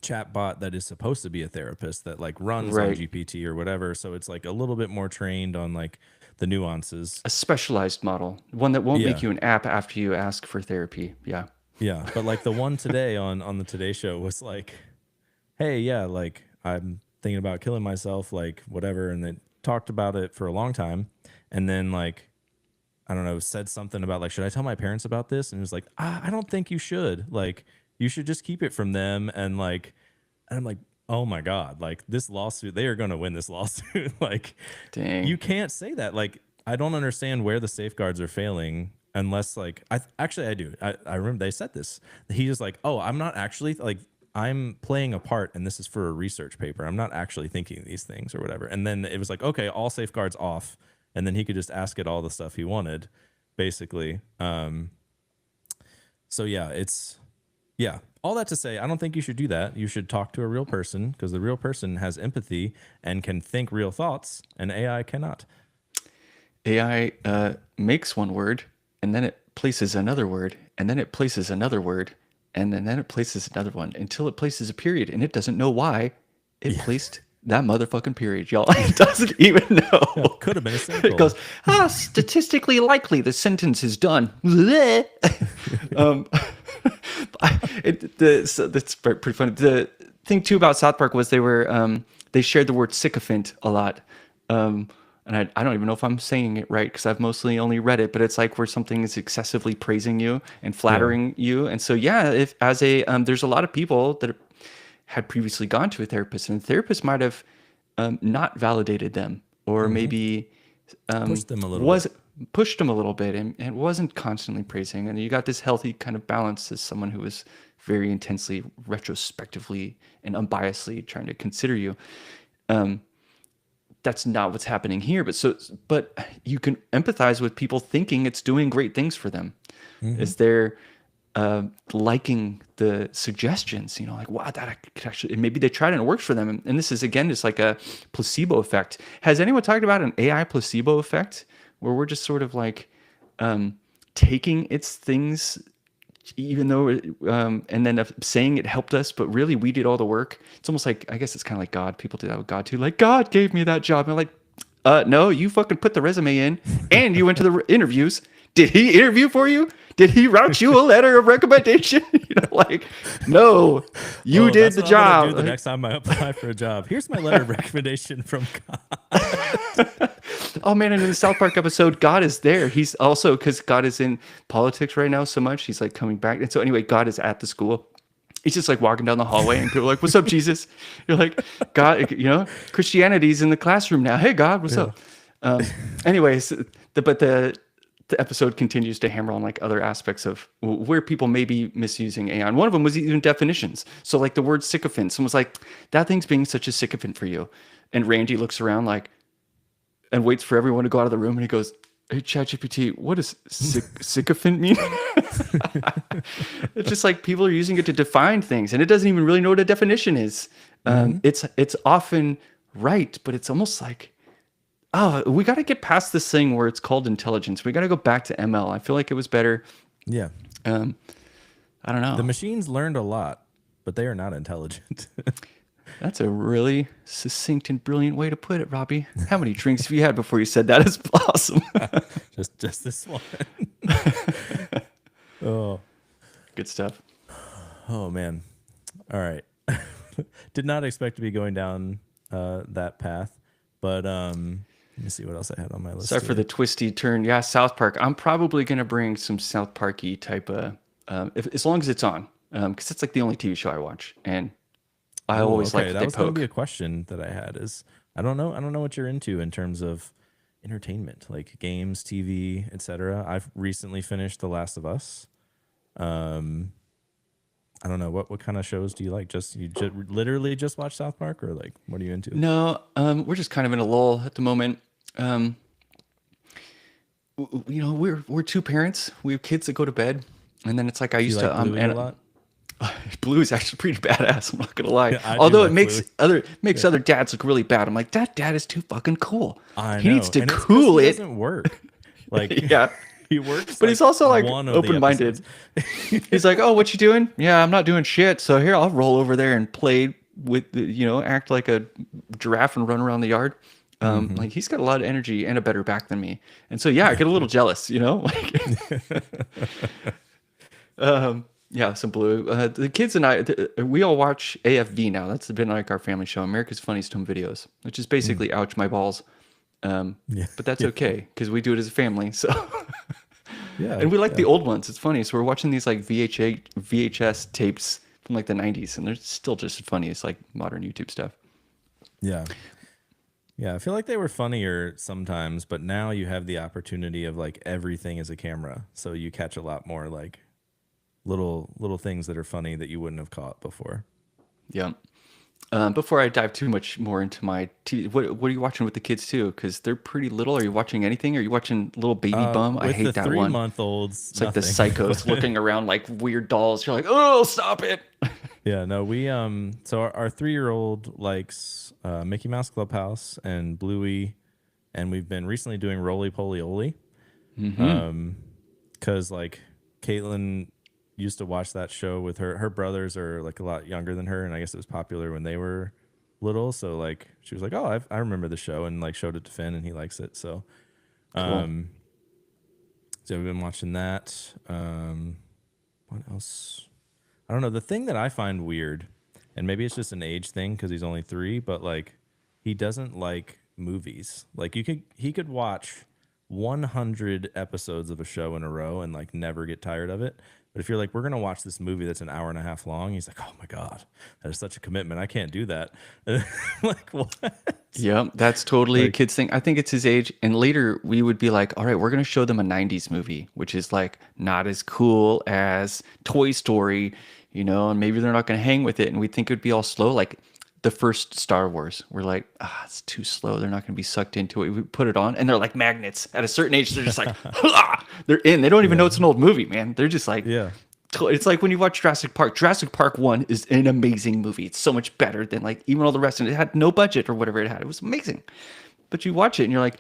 chat bot that is supposed to be a therapist that like runs on Right. GPT or whatever. So it's like a little bit more trained on like the nuances. A specialized model, one that won't Yeah. make you an app after you ask for therapy. Yeah. Yeah. But like the one today on the Today Show was like, hey, yeah, like I'm thinking about killing myself, like whatever. And they talked about it for a long time. And then like, I don't know, said something about like, should I tell my parents about this? And it was like, I don't think you should. Like, you should just keep it from them. And I'm like, oh my God, like this lawsuit, they are going to win this lawsuit. Like, Dang. you can't say that. Like, I don't understand where the safeguards are failing unless like actually I do. I remember they said this. He was like, "Oh, I'm not actually like I'm playing a part and this is for a research paper. I'm not actually thinking these things or whatever." And then it was like, "Okay, all safeguards off." And then he could just ask it all the stuff he wanted basically. So yeah, all that to say, I don't think you should do that. You should talk to a real person because the real person has empathy and can think real thoughts and AI cannot. AI makes one word and then it places another word and then it places another word and then it places another one until it places a period and it doesn't know why it placed that motherfucking period, y'all. It doesn't even know. Could have been a It semicolon. goes, statistically likely the sentence is done. So that's pretty funny. The thing too about South Park was they shared the word sycophant a lot. And I don't even know if I'm saying it right because I've mostly only read it, but it's like where something is excessively praising you and flattering you. And so, yeah, if as a, there's a lot of people that had previously gone to a therapist and the therapist might have not validated them or maybe Push them a little was bit. pushed them a little bit and wasn't constantly praising. And you got this healthy kind of balance as someone who was very intensely, retrospectively and unbiasedly trying to consider you. that's not what's happening here. But you can empathize with people thinking it's doing great things for them. Is they're liking the suggestions, like, wow, that could actually, and maybe they tried it and it works for them. And this is, again, just like a placebo effect. Has anyone talked about an AI placebo effect where we're just sort of like taking its things, even though, and then saying it helped us, but really we did all the work? It's almost like, I guess it's kind of like God. People do that with God too. Like, God gave me that job. And I'm like, no, you fucking put the resume in and you went to the interviews. Did he interview for you? Did he write you a letter of recommendation? Like, no, you did the job. The next time I apply for a job, here's my letter of recommendation from God. Oh man, and in the South Park episode, God is there. He's also, because God is in politics right now so much, he's like coming back. And so anyway, God is at the school. He's just like walking down the hallway and people are like, what's up, Jesus? You're like, God, Christianity's in the classroom now. Hey, God, what's up? Anyways, but the episode continues to hammer on like other aspects of where people may be misusing AI. And one of them was even definitions. So like the word sycophant, someone's like, that thing's being such a sycophant for you. And Randy looks around like, and waits for everyone to go out of the room. And he goes, hey, ChatGPT, what does sycophant mean? It's just like people are using it to define things and it doesn't even really know what a definition is. It's often right, but it's almost like, we got to get past this thing where it's called intelligence. We got to go back to ML. I feel like it was better. Yeah. I don't know. The machines learned a lot, but they are not intelligent. That's a really succinct and brilliant way to put it, Robbie. How many drinks have you had before you said that? It's awesome. just this one. Oh, good stuff. Oh man. All right. Did not expect to be going down that path, but let me see what else I had on my list. Sorry for the twisty turn. Yeah, South Park. I'm probably gonna bring some South Parky type of, as long as it's on, because it's like the only TV show I watch, and I always like that was going to be a question that I had. Is I don't know what you're into in terms of entertainment, like games, TV, etc. I've recently finished The Last of Us. I don't know what kind of shows do you like? Literally just watch South Park, or like what are you into? No, we're just kind of in a lull at the moment. We're two parents. We have kids that go to bed, and then it's like I used to. Bluey a lot? Blue is actually pretty badass. I'm not gonna lie. Yeah, although it makes other dads look really bad. I'm like, that dad is too fucking cool. I know. He needs to and cool it. It doesn't work. Like yeah, he works, but he's also like open-minded. He's like, oh, what you doing? Yeah, I'm not doing shit. So here, I'll roll over there and play with act like a giraffe and run around the yard. Like he's got a lot of energy and a better back than me. And so yeah, I get a little jealous. Yeah, some Blue. The kids and I, we all watch AFV now. That's been like our family show, America's Funniest Home Videos, which is basically ouch my balls. But that's okay because we do it as a family. So yeah, and we like the old ones. It's funny. So we're watching these like VHS tapes from like the 90s, and they're still just as funny as like modern YouTube stuff. Yeah. Yeah, I feel like they were funnier sometimes, but now you have the opportunity of like everything is a camera, so you catch a lot more like little things that are funny that you wouldn't have caught before. Yeah. Before I dive too much more into my TV, what are you watching with the kids too? Because they're pretty little. Are you watching anything? Are you watching Little Baby Bum? I hate that one. 3-month-olds. It's like the psychos looking around like weird dolls. You're like, oh, stop it. Yeah, no, we so our 3-year-old likes Mickey Mouse Clubhouse and Bluey, and we've been recently doing Roly Poly Oly. Because like Caitlin used to watch that show with her brothers are like a lot younger than her, and I guess it was popular when they were little, so like she was like, oh, I remember the show, and like showed it to Finn and he likes it. So cool. So we've been watching that. What else? I don't know. The thing that I find weird, and maybe it's just an age thing because he's only 3, but like he doesn't like movies. Like he could watch 100 episodes of a show in a row and like never get tired of it. But if you're like, we're going to watch this movie that's an hour and a half long, he's like, oh my God, that is such a commitment. I can't do that. Like, what? Yeah, that's totally a kid's thing. I think it's his age. And later we would be like, all right, we're going to show them a 90s movie, which is like not as cool as Toy Story, and maybe they're not going to hang with it. And we think it would be all slow. Like the first Star Wars. We're like, it's too slow. They're not going to be sucked into it. We put it on, and they're like magnets. At a certain age, they're just like, they're in. They don't even know it's an old movie, man. They're just like, Yeah. it's like when you watch Jurassic Park. Jurassic Park 1 is an amazing movie. It's so much better than like even all the rest. And it had no budget or whatever it had. It was amazing. But you watch it and you're like,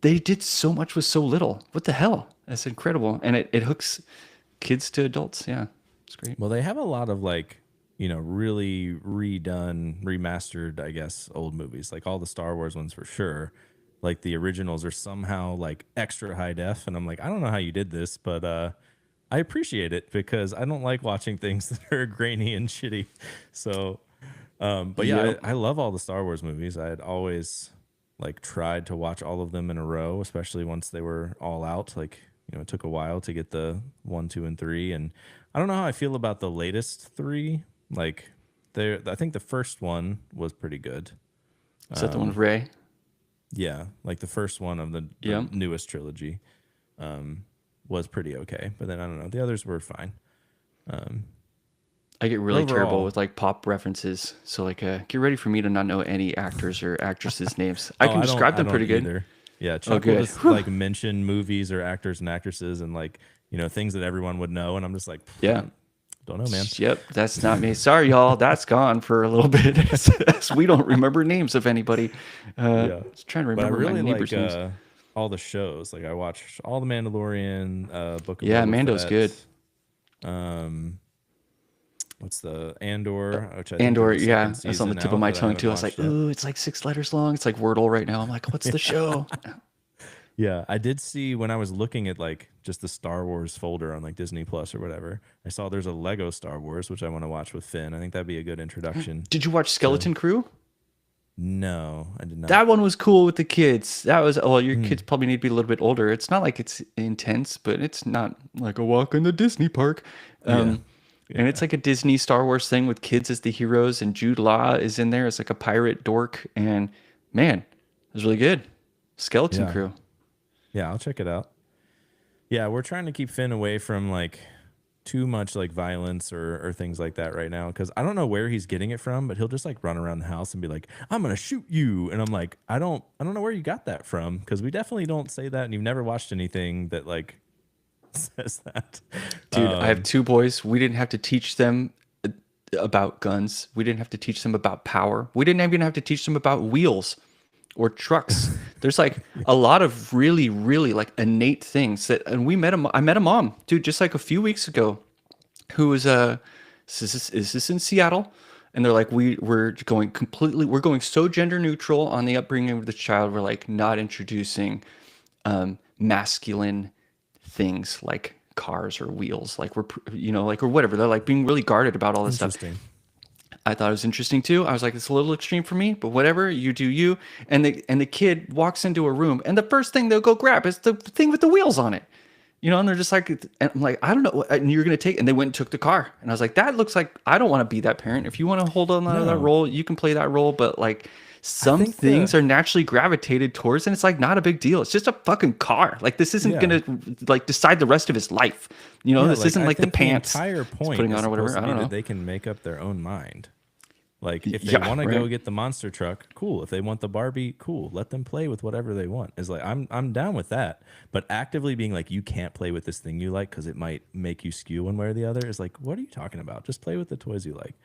they did so much with so little. What the hell? That's incredible. And it hooks kids to adults. Yeah, it's great. Well, they have a lot of like, really redone, remastered, I guess, old movies. Like all the Star Wars ones for sure. Like the originals are somehow like extra high def. And I'm like, I don't know how you did this, but I appreciate it because I don't like watching things that are grainy and shitty. So, but yeah, Yep. I love all the Star Wars movies. I had always like tried to watch all of them in a row, especially once they were all out. Like, it took a while to get the 1, 2, and 3. And I don't know how I feel about the latest 3. Like, I think the first one was pretty good. Is that the one with Ray? Yeah, like the first one of the Yeah. newest trilogy was pretty okay. But then I don't know, the others were fine. I get really terrible Overall- with like pop references. So like, get ready for me to not know any actors or actresses' names. I Oh, can don't- describe I them don't pretty good. either. Yeah, Chuck good. will just like mention movies or actors and actresses and like things that everyone would know, and I'm just like, Yeah. don't know, man. Yep, that's not me. Sorry, y'all. That's gone for a little bit. We don't remember names of anybody. Yeah. I was trying to But I remember really my neighbors' names. like all the shows. Like I watched all the Mandalorian, Book of Yeah, Boba Mando's Fett. good. What's the Andor? Which I think Andor, there's a yeah, second that's on the season tip of out my that I tongue haven't too. I was like, watched yet. ooh, it's like 6 letters long. It's like Wordle right now. I'm like, what's the show? Yeah, I did see when I was looking at like just the Star Wars folder on like Disney Plus or whatever. I saw there's a Lego Star Wars, which I want to watch with Finn. I think that'd be a good introduction. Did you watch Skeleton Crew? No, I did not. That one was cool with the kids. That was, well, Hmm. your kids probably need to be a little bit older. It's not like it's intense, but it's not like a walk in the Disney park. And it's like a Disney Star Wars thing with kids as the heroes, and Jude Law is in there as like a pirate dork. And man, it was really good. Skeleton Yeah. Crew. Yeah, I'll check it out. Yeah, we're trying to keep Finn away from like too much like violence or things like that right now because I don't know where he's getting it from, but he'll just like run around the house and be like, "I'm gonna shoot you," and I'm like, I don't know where you got that from because we definitely don't say that, and you've never watched anything that like says that. Dude, I have 2 boys. We didn't have to teach them about guns. We didn't have to teach them about power. We didn't even have to teach them about wheels or trucks. There's like a lot of really, really like innate things that, and I met a mom, dude, just like a few weeks ago, who was is this in Seattle? And they're like, we're going so gender neutral on the upbringing of the child. We're like not introducing masculine things like cars or wheels, like like or whatever. They're like being really guarded about all this stuff. Interesting. I thought it was interesting too. I was like, it's a little extreme for me, but whatever, you do you. And the kid walks into a room, and the first thing they'll go grab is the thing with the wheels on it. And they're just like, and I'm like, I don't know, and you're gonna take, and they went and took the car, and I was like, that looks like, I don't want to be that parent. If you want to hold on to that role, you can play that role, but like some think things are naturally gravitated towards, and it's like not a big deal. It's just a fucking car. Like this isn't gonna like decide the rest of his life. This isn't I like the think pants entire he's point putting is on or whatever. supposed to I be don't know. that they can make up their own mind. Like if they Yeah, want to go right. get the monster truck, cool. If they want the Barbie, cool. Let them play with whatever they want. Is like I'm down with that. But actively being like you can't play with this thing you like because it might make you skew one way or the other is like, what are you talking about? Just play with the toys you like.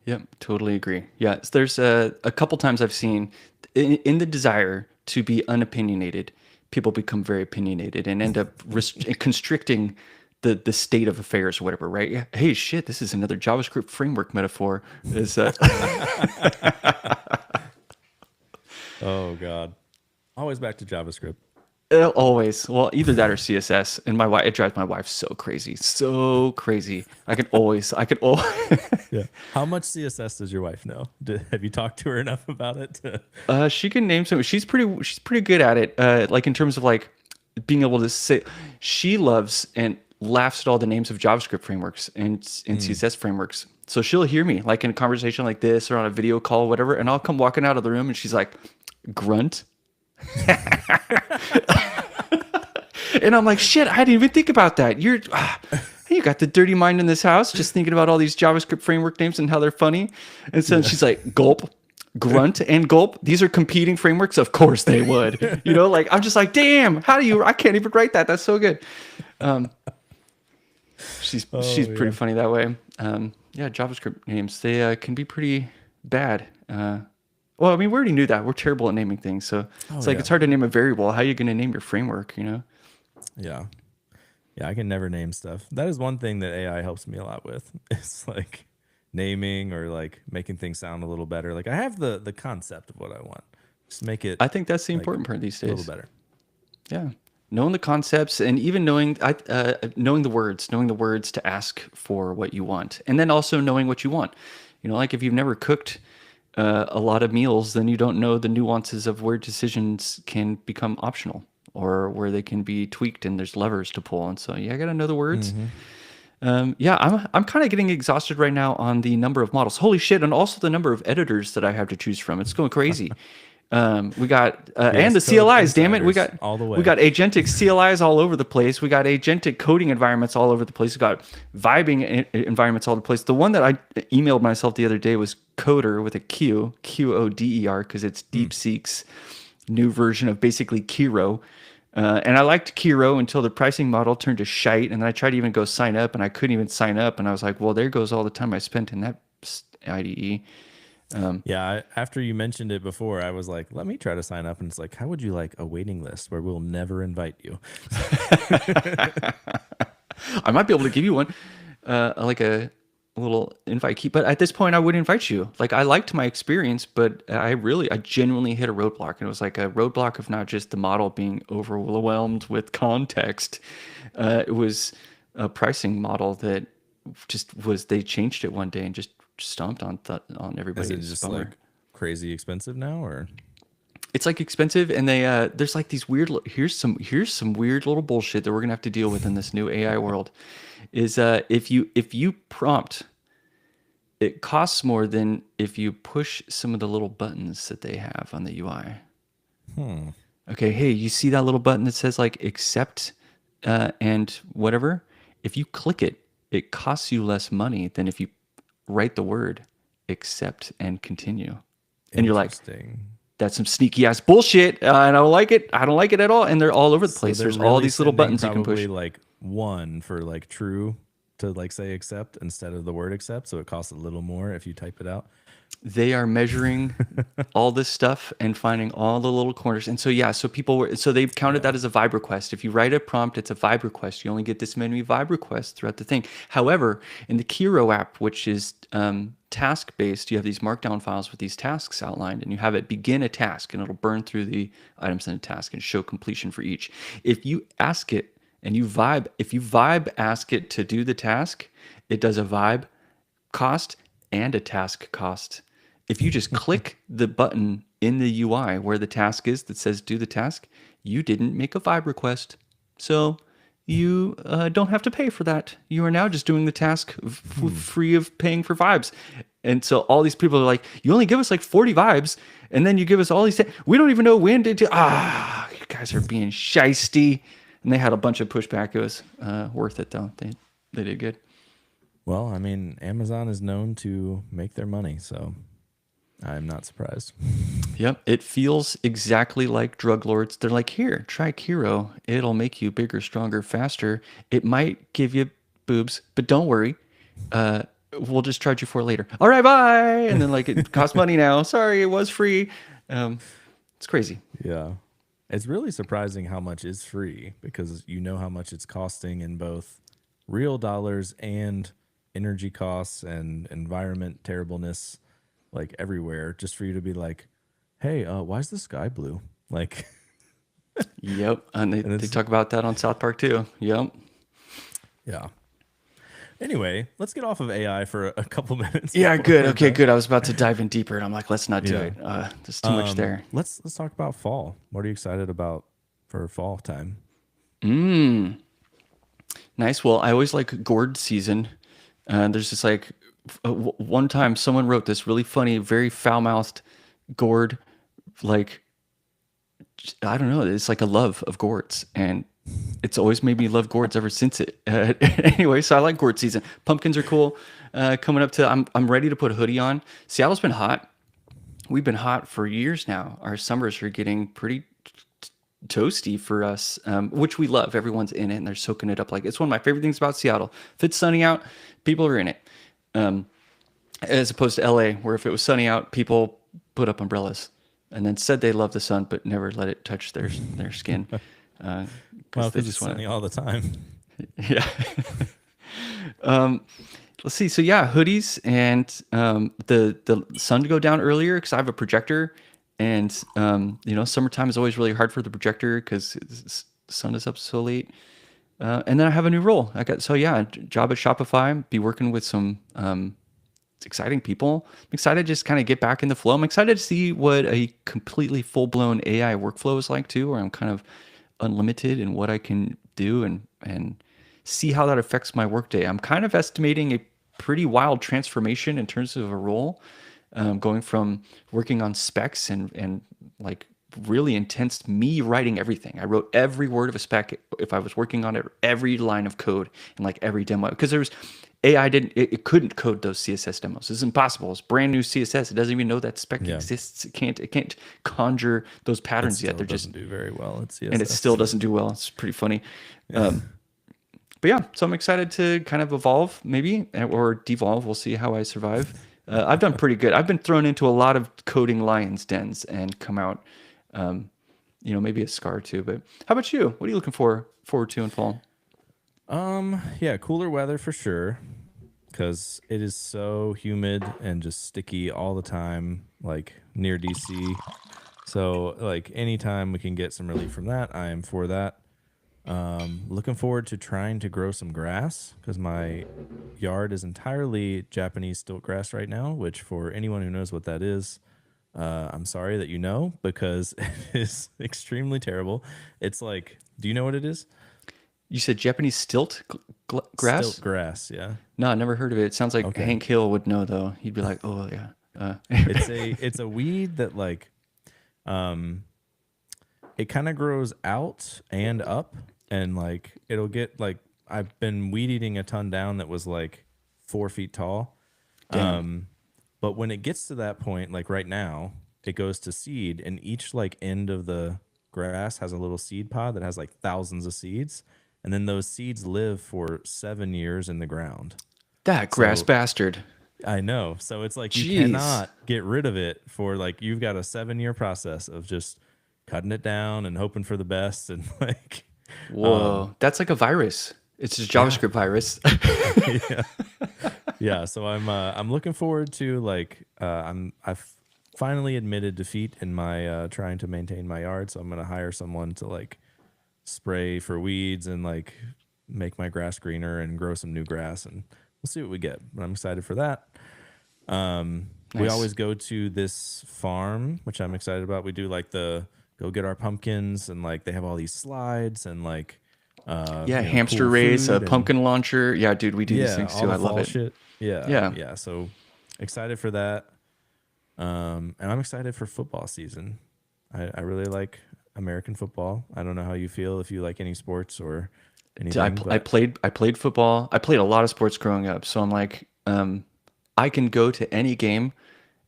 Yep, totally agree. Yeah, there's a couple times I've seen in the desire to be unopinionated, people become very opinionated and end up constricting the state of affairs or whatever, right? Yeah. Hey, shit, this is another JavaScript framework metaphor. Is Oh God. Always back to JavaScript. always, well, either that or CSS. And my wife, it drives my wife so crazy, so crazy. I could always. Yeah. How much CSS does your wife know? Have you talked to her enough about it? She can name some. She's pretty good at it. Like in terms of like being able to say, she loves and laughs at all the names of JavaScript frameworks and CSS frameworks. So she'll hear me like in a conversation like this or on a video call, whatever, and I'll come walking out of the room and she's like, grunt. And I'm like, shit, I didn't even think about that. You got the dirty mind in this house, just thinking about all these JavaScript framework names and how they're funny. And so she's like, gulp, grunt, and gulp. These are competing frameworks. Of course they would. Like I'm just like, damn, how do you? I can't even write that. That's so good. She's pretty funny that way. Yeah, JavaScript names, they can be pretty bad. Well, I mean, we already knew that. We're terrible at naming things. So it's like, it's hard to name a variable. How are you going to name your framework, Yeah. Yeah, I can never name stuff. That is one thing that AI helps me a lot with. It's like naming or like making things sound a little better. Like I have the concept of what I want. Just make it. I think that's the important part these days. A little better. Yeah. Knowing the concepts and even knowing the words to ask for what you want. And then also knowing what you want. Like if you've never cooked a lot of meals, then you don't know the nuances of where decisions can become optional or where they can be tweaked and there's levers to pull. And so, I got to know the words. I'm kind of getting exhausted right now on the number of models. Holy shit. And also the number of editors that I have to choose from. It's going crazy. We got and the CLIs, damn it. We got all the way. We got agentic CLIs all over the place. We got agentic coding environments all over the place. We got vibing environments all over the place. The one that I emailed myself the other day was Coder with a Q, Qoder, because it's DeepSeek's new version of basically Kiro. And I liked Kiro until the pricing model turned to shite. And then I tried to even go sign up and I couldn't even sign up. And I was like, well, there goes all the time I spent in that IDE. After you mentioned it before, I was like, let me try to sign up. And it's like, how would you like a waiting list where we'll never invite you? I might be able to give you one, like a little invite key. But at this point, I would invite you. Like I liked my experience, but I genuinely hit a roadblock. And it was like a roadblock of not just the model being overwhelmed with context. It was a pricing model that they changed it one day and just stomped on everybody. Is it just like crazy expensive now, or it's like expensive? And they there's like these weird. Here's some weird little bullshit that we're gonna have to deal with in this new AI world. Is if you prompt, it costs more than if you push some of the little buttons that they have on the UI. Okay, hey, you see that little button that says like accept and whatever? If you click it, it costs you less money than if you write the word accept and continue. And you're like, that's some sneaky ass bullshit. I don't like it. I don't like it at all. And they're all over the place. There's really all these little buttons you can push. Like one for like true to like say accept instead of the word accept. So it costs a little more if you type it out. They are measuring all this stuff and finding all the little corners. And so, so they've counted that as a vibe request. If you write a prompt, it's a vibe request. You only get this many vibe requests throughout the thing. However, in the Kiro app, which is task-based, you have these markdown files with these tasks outlined, and you have it begin a task, and it'll burn through the items in a task and show completion for each. If you ask it and if you vibe ask it to do the task, it does a vibe cost and a task cost. If you just click the button in the UI where the task is that says do the task, you didn't make a vibe request. So you don't have to pay for that. You are now just doing the task free of paying for vibes. And so all these people are like, you only give us like 40 vibes, and then you give us all these. We don't even know when to do. You guys are being shisty. And they had a bunch of pushback. It was worth it though. They did good. Well, I mean, Amazon is known to make their money, so I'm not surprised. Yep, it feels exactly like drug lords. They're like, here, try Kiro. It'll make you bigger, stronger, faster. It might give you boobs, but don't worry. We'll just charge you for it later. All right, bye. And then like it costs money now. Sorry, it was free. It's crazy. Yeah. It's really surprising how much is free because you know how much it's costing in both real dollars and energy costs and environment terribleness, like everywhere, just for you to be like, hey, why is the sky blue? Like, yep. And they talk about that on South Park too. Yep. Yeah. Anyway, let's get off of AI for a couple minutes. Yeah, good. Okay, good. I was about to dive in deeper and I'm like, let's not do it. There's too much there. Let's talk about fall. What are you excited about for fall time? Nice. Well, I always like gourd season. There's this like one time someone wrote this really funny, very foul-mouthed gourd, like, I don't know. It's like a love of gourds. And it's always made me love gourds ever since it. Anyway, so I like gourd season. Pumpkins are cool. Coming up to, I'm ready to put a hoodie on. Seattle's been hot. We've been hot for years now. Our summers are getting pretty toasty for us, which we love. Everyone's in it and they're soaking it up. Like, it's one of my favorite things about Seattle. If it's sunny out, people are in it. As opposed to LA, where if it was sunny out, people put up umbrellas and then said they love the sun, but never let it touch their skin. Well, They because it's just want sunny all the time. yeah. Let's see. So yeah, hoodies and the sun to go down earlier because I have a projector, and summertime is always really hard for the projector because the sun is up so late. And then I have a new role. Job at Shopify. Be working with some exciting people. I'm excited to just kind of get back in the flow. I'm excited to see what a completely full blown AI workflow is like too, where I'm kind of unlimited in what I can do and see how that affects my workday. I'm kind of estimating a pretty wild transformation in terms of a role, going from working on specs and like really intense me writing everything. I wrote every word of a spec if I was working on it, every line of code and like every demo, because there's AI it couldn't code those CSS demos. It's impossible. It's brand new CSS. It doesn't even know that spec exists. It can't conjure those patterns yet. They're just do very well at CSS. and it still doesn't do well. It's pretty funny. But yeah, so I'm excited to kind of evolve maybe or devolve. We'll see how I survive. I've done pretty good. I've been thrown into a lot of coding lions dens and come out, maybe a scar too. But how about you? What are you looking forward to in fall? Yeah, cooler weather for sure, because it is so humid and just sticky all the time, like near DC. So like anytime we can get some relief from that, I am for that. Looking forward to trying to grow some grass because my yard is entirely Japanese stilt grass right now, which for anyone who knows what that is, I'm sorry that you know, because it is extremely terrible. It's like, do you know what it is? You said Japanese grass? Stilt grass, yeah. No, I never heard of it. It sounds like Okay. Hank Hill would know though. He'd be like, "Oh yeah." It's a weed that like it kind of grows out and up, and like it'll get like, I've been weed eating a ton down that was like 4 feet tall. Damn. But when it gets to that point, like right now, it goes to seed, and each like end of the grass has a little seed pod that has like thousands of seeds, and then those seeds live for 7 years in the ground. That grass So- bastard. I know. So it's like you Jeez. cannot get rid of it for like, you've got a 7-year process of just cutting it down and hoping for the best, and like Whoa, that's like a virus. It's a JavaScript virus. yeah. So I'm looking forward to like I've finally admitted defeat in my trying to maintain my yard, so I'm gonna hire someone to like spray for weeds and like make my grass greener and grow some new grass, and we'll see what we get. But I'm excited for that. We Nice. always go to this farm, which I'm excited about. We do like go get our pumpkins, and like they have all these slides and like Hamster cool race, a food and- pumpkin launcher. Yeah, dude, we do these things all too. the I love fall it. shit. Yeah. Yeah. So excited for that. And I'm excited for football season. I really like American football. I don't know how you feel, if you like any sports or anything. I played football. I played a lot of sports growing up, so I'm like, I can go to any game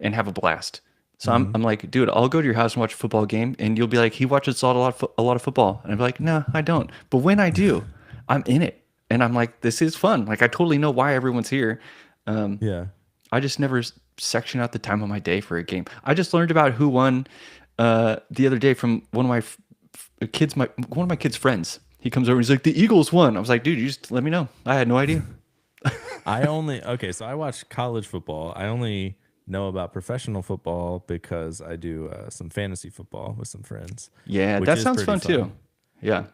and have a blast. So I'm like, dude, I'll go to your house and watch a football game, and you'll be like, he watches a lot of football, and I'm like, no, I don't. But when I do, I'm in it, and I'm like, this is fun. Like I totally know why everyone's here. yeah. I just never section out the time of my day for a game. I just learned about who won the other day from one of my kids' friends. He comes over and he's like, the Eagles won. I was like, dude, you just let me know. I had no idea. So I watch college football. I only know about professional football because I do some fantasy football with some friends. Yeah, which that is sounds pretty fun too. Yeah.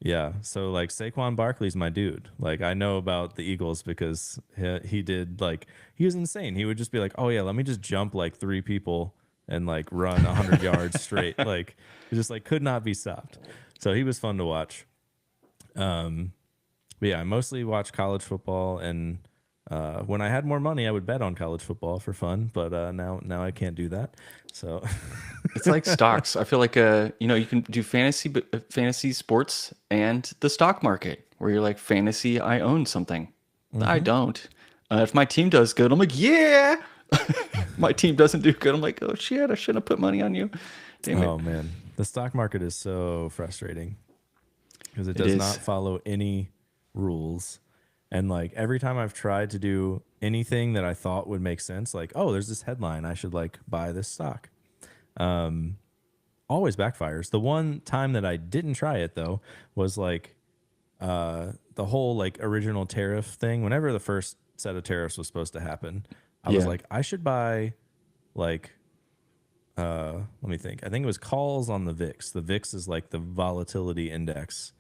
Yeah, so like Saquon Barkley's my dude. Like I know about the Eagles because he did like, he was insane. He would just be like, "Oh yeah, let me just jump like 3 people and like run 100 yards straight." Like it just like could not be stopped. So he was fun to watch. But yeah, I mostly watch college football, and When I had more money, I would bet on college football for fun, but now I can't do that. So It's like stocks. I feel like you can do fantasy, but fantasy sports and the stock market, where you're like fantasy. I own something. I don't. If my team does good, I'm like, yeah. My team doesn't do good. I'm like, oh shit, I shouldn't have put money on you. Damn it. oh man, the stock market is so frustrating because it It does is. not follow any rules. And like every time I've tried to do anything that I thought would make sense, like, oh, there's this headline, I should like buy this stock. Always backfires. The one time that I didn't try it though was like the whole like original tariff thing. Whenever the first set of tariffs was supposed to happen, I was Yeah. like, I should buy like let me think. I think it was calls on the VIX. The VIX is like the volatility index.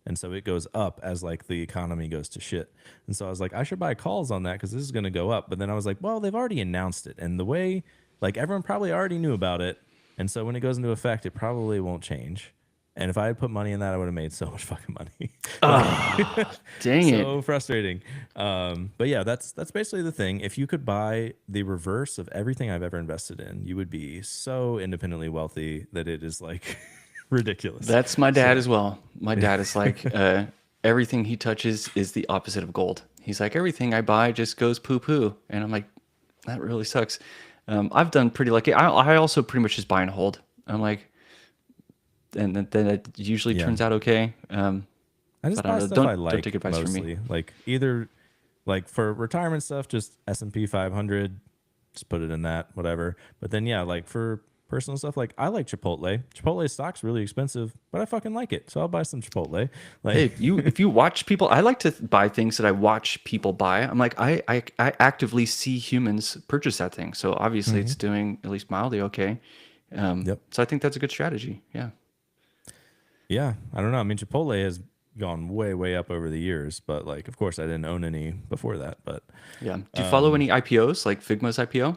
And so it goes up as like the economy goes to shit. And so I was like, I should buy calls on that because this is going to go up. But then I was like, well, they've already announced it. And the way, like, everyone probably already knew about it. And so when it goes into effect, it probably won't change. And if I had put money in that, I would have made so much fucking money. Dang it. So frustrating. But yeah, that's basically the thing. If you could buy the reverse of everything I've ever invested in, you would be so independently wealthy that it is like ridiculous. That's my dad as well. My dad is like, everything he touches is the opposite of gold. He's like, everything I buy just goes poo poo. And I'm like, that really sucks. I've done pretty lucky. I also pretty much just buy and hold. I'm like, and then it usually Yeah. turns out okay. I just But I buy don't know. stuff Don't I like take advice from me. mostly. Like either like for retirement stuff, just S&P 500, just put it in that, whatever. But then yeah, like for personal stuff, like I like Chipotle. Chipotle stock's really expensive, but I fucking like it, so I'll buy some Chipotle. Like Hey, if you watch people, I like to buy things that I watch people buy. I'm like, I actively see humans purchase that thing. So obviously it's doing at least mildly okay. Yep. So I think that's a good strategy. Yeah. Yeah, I don't know. I mean, Chipotle has gone way, way up over the years, but like, of course, I didn't own any before that. But Yeah. Do you follow any IPOs like Figma's IPO?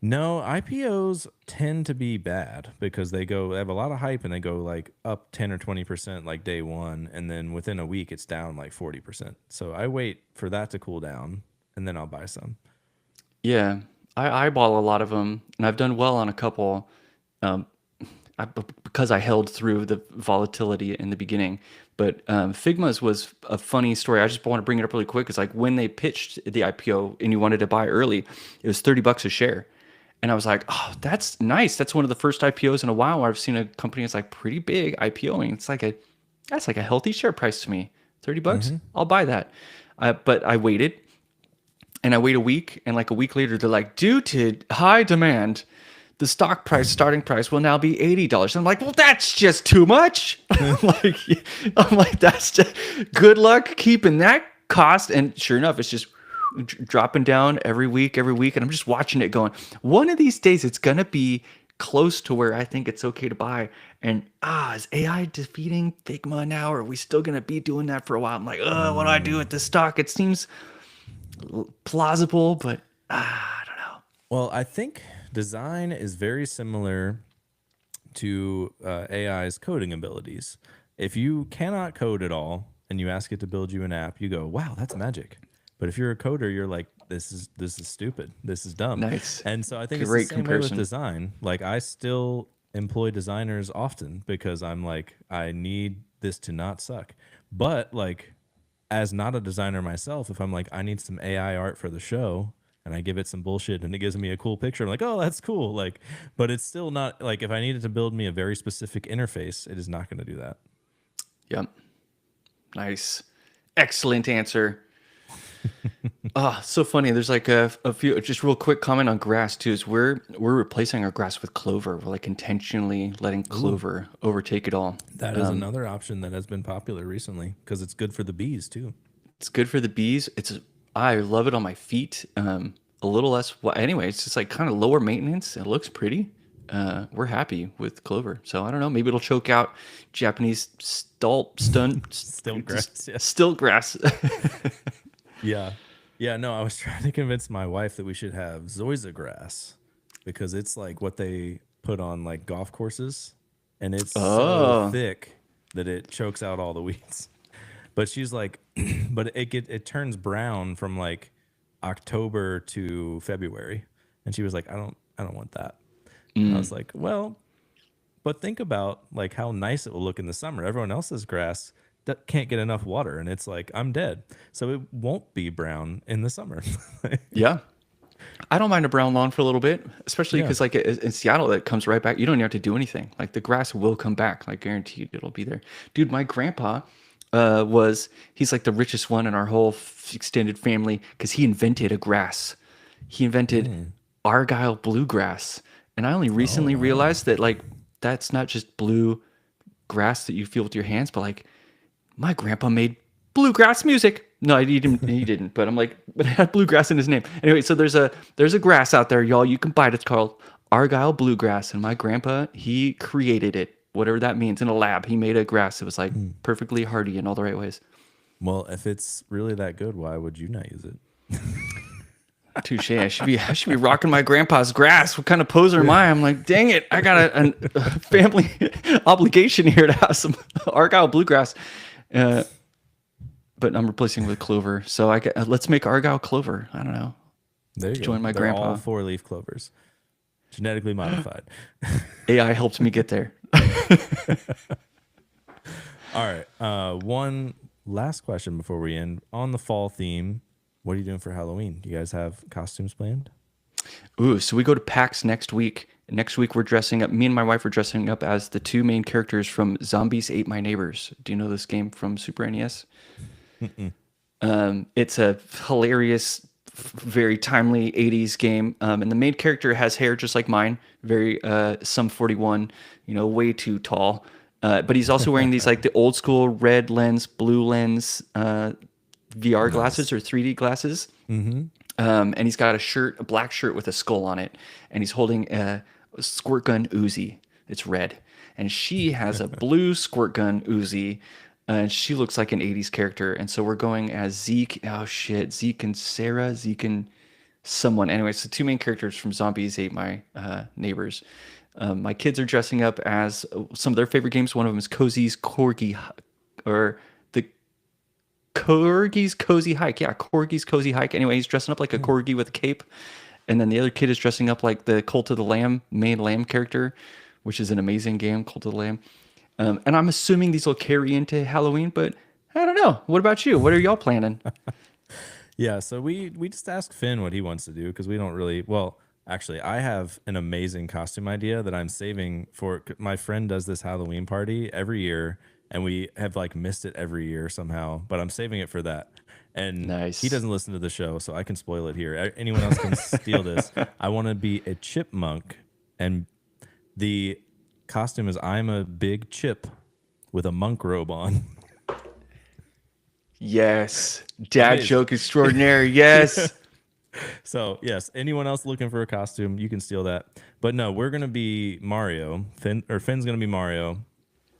no, IPOs tend to be bad because they have a lot of hype and they go like up 10 or 20% like day one, and then within a week it's down like 40%. So I wait for that to cool down and then I'll buy some. Yeah. I eyeball a lot of them and I've done well on a couple. Um, because I held through the volatility in the beginning. But Figma's was a funny story. I just want to bring it up really quick. It's like when they pitched the IPO and you wanted to buy early, it was $30 a share. And I was like, oh, that's nice. That's one of the first IPOs in a while where I've seen a company that's like pretty big IPOing. That's like a healthy share price to me. $30, I'll buy that. But I waited and I wait a week, and like a week later, they're like, due to high demand, the stock price, starting price, will now be $80. And I'm like, well, that's just too much. I'm like, that's just good luck keeping that cost. And sure enough, it's just dropping down every week, and I'm just watching it going. One of these days, it's gonna be close to where I think it's okay to buy. And is AI defeating Figma now? Or are we still gonna be doing that for a while? I'm like, what do I do with this stock? It seems plausible, but I don't know. Well, I think design is very similar to AI's coding abilities. If you cannot code at all and you ask it to build you an app, you go, "Wow, that's magic." But if you're a coder, you're like, "This is stupid. This is dumb." Nice. And so I think Great it's the same way with comparison. design. Like I still employ designers often because I'm like, I need this to not suck. But like, as not a designer myself, if I'm like, I need some AI art for the show, and I give it some bullshit and it gives me a cool picture, I'm like, oh, that's cool. Like, but it's still not like if I needed to build me a very specific interface, it is not going to do that. Yep. Nice. Excellent answer. So funny. There's like a few, just real quick comment on grass too, is we're replacing our grass with clover. We're like intentionally letting clover overtake it all. That is another option that has been popular recently because it's good for the bees too. It's good for the bees. I love it on my feet. A little less, well, anyway, it's just like kind of lower maintenance. It looks pretty. We're happy with clover. So I don't know, maybe it'll choke out Japanese stilt grass, yeah. stilt grass. Yeah. Yeah, no, I was trying to convince my wife that we should have Zoysia grass because it's like what they put on like golf courses and it's so thick that it chokes out all the weeds. But she's like, but it turns brown from like October to February, and she was like, I don't want that. And I was like, well, but think about like how nice it will look in the summer. Everyone else's grass that can't get enough water, and it's like I'm dead, so it won't be brown in the summer. Yeah. I don't mind a brown lawn for a little bit, especially Yeah. because like in Seattle, it comes right back. You don't even have to do anything. Like the grass will come back, like guaranteed it'll be there. Dude, my grandpa he's like the richest one in our whole extended family because he invented a grass. He invented Argyle bluegrass. And I only recently realized that like that's not just blue grass that you feel with your hands, but like my grandpa made bluegrass music. No, he didn't. He didn't. But I'm like, but it had bluegrass in his name. Anyway, so there's a grass out there, y'all. You can buy it. It's called Argyle bluegrass, and my grandpa he created it, whatever that means, in a lab. He made a grass. It was like perfectly hardy in all the right ways. Well, if it's really that good, why would you not use it? Touche. I should be rocking my grandpa's grass. What kind of poser am I? I'm like, dang it! I got a family obligation here to have some Argyle bluegrass. But I'm replacing with clover. So let's make Argyle clover. I don't know. There you Join go. my They're grandpa. all 4-leaf clovers, genetically modified. AI helped me get there. All right. One last question before we end. On the fall theme, what are you doing for Halloween? Do you guys have costumes planned? Ooh, so we go to PAX next week. Next week we're dressing up. Me and my wife are dressing up as the two main characters from Zombies Ate My Neighbors. Do you know this game from Super NES? It's a hilarious, very timely 80s game. And the main character has hair just like mine, very Sum 41, way too tall. But he's also wearing these like the old school red lens, blue lens VR glasses or 3D glasses. And he's got a black shirt with a skull on it. And he's holding a squirt gun Uzi. It's red. And she has a blue squirt gun Uzi. And she looks like an 80s character. And so we're going as Zeke. Oh, shit. Zeke and Sarah. Zeke and someone. Anyway, so two main characters from Zombies Ate My Neighbors. My kids are dressing up as some of their favorite games. One of them is Cozy's Corgi, or the Corgi's Cozy Hike. Yeah, Corgi's Cozy Hike. Anyway, he's dressing up like a corgi with a cape. And then the other kid is dressing up like the Cult of the Lamb, main lamb character, which is an amazing game, Cult of the Lamb. And I'm assuming these will carry into Halloween, but I don't know. What about you? What are y'all planning? Yeah, so we just ask Finn what he wants to do because we don't really. Well, actually, I have an amazing costume idea that I'm saving for. My friend does this Halloween party every year, and we have like missed it every year somehow. But I'm saving it for that. And Nice. he doesn't listen to the show, so I can spoil it here. Anyone else can steal this. I want to be a chipmunk, and the costume is I'm a big chip with a monk robe on. Yes. Dad Amazing. joke extraordinary. Yes. So yes, anyone else looking for a costume, you can steal that. But no, we're gonna be Mario. Finn's gonna be Mario.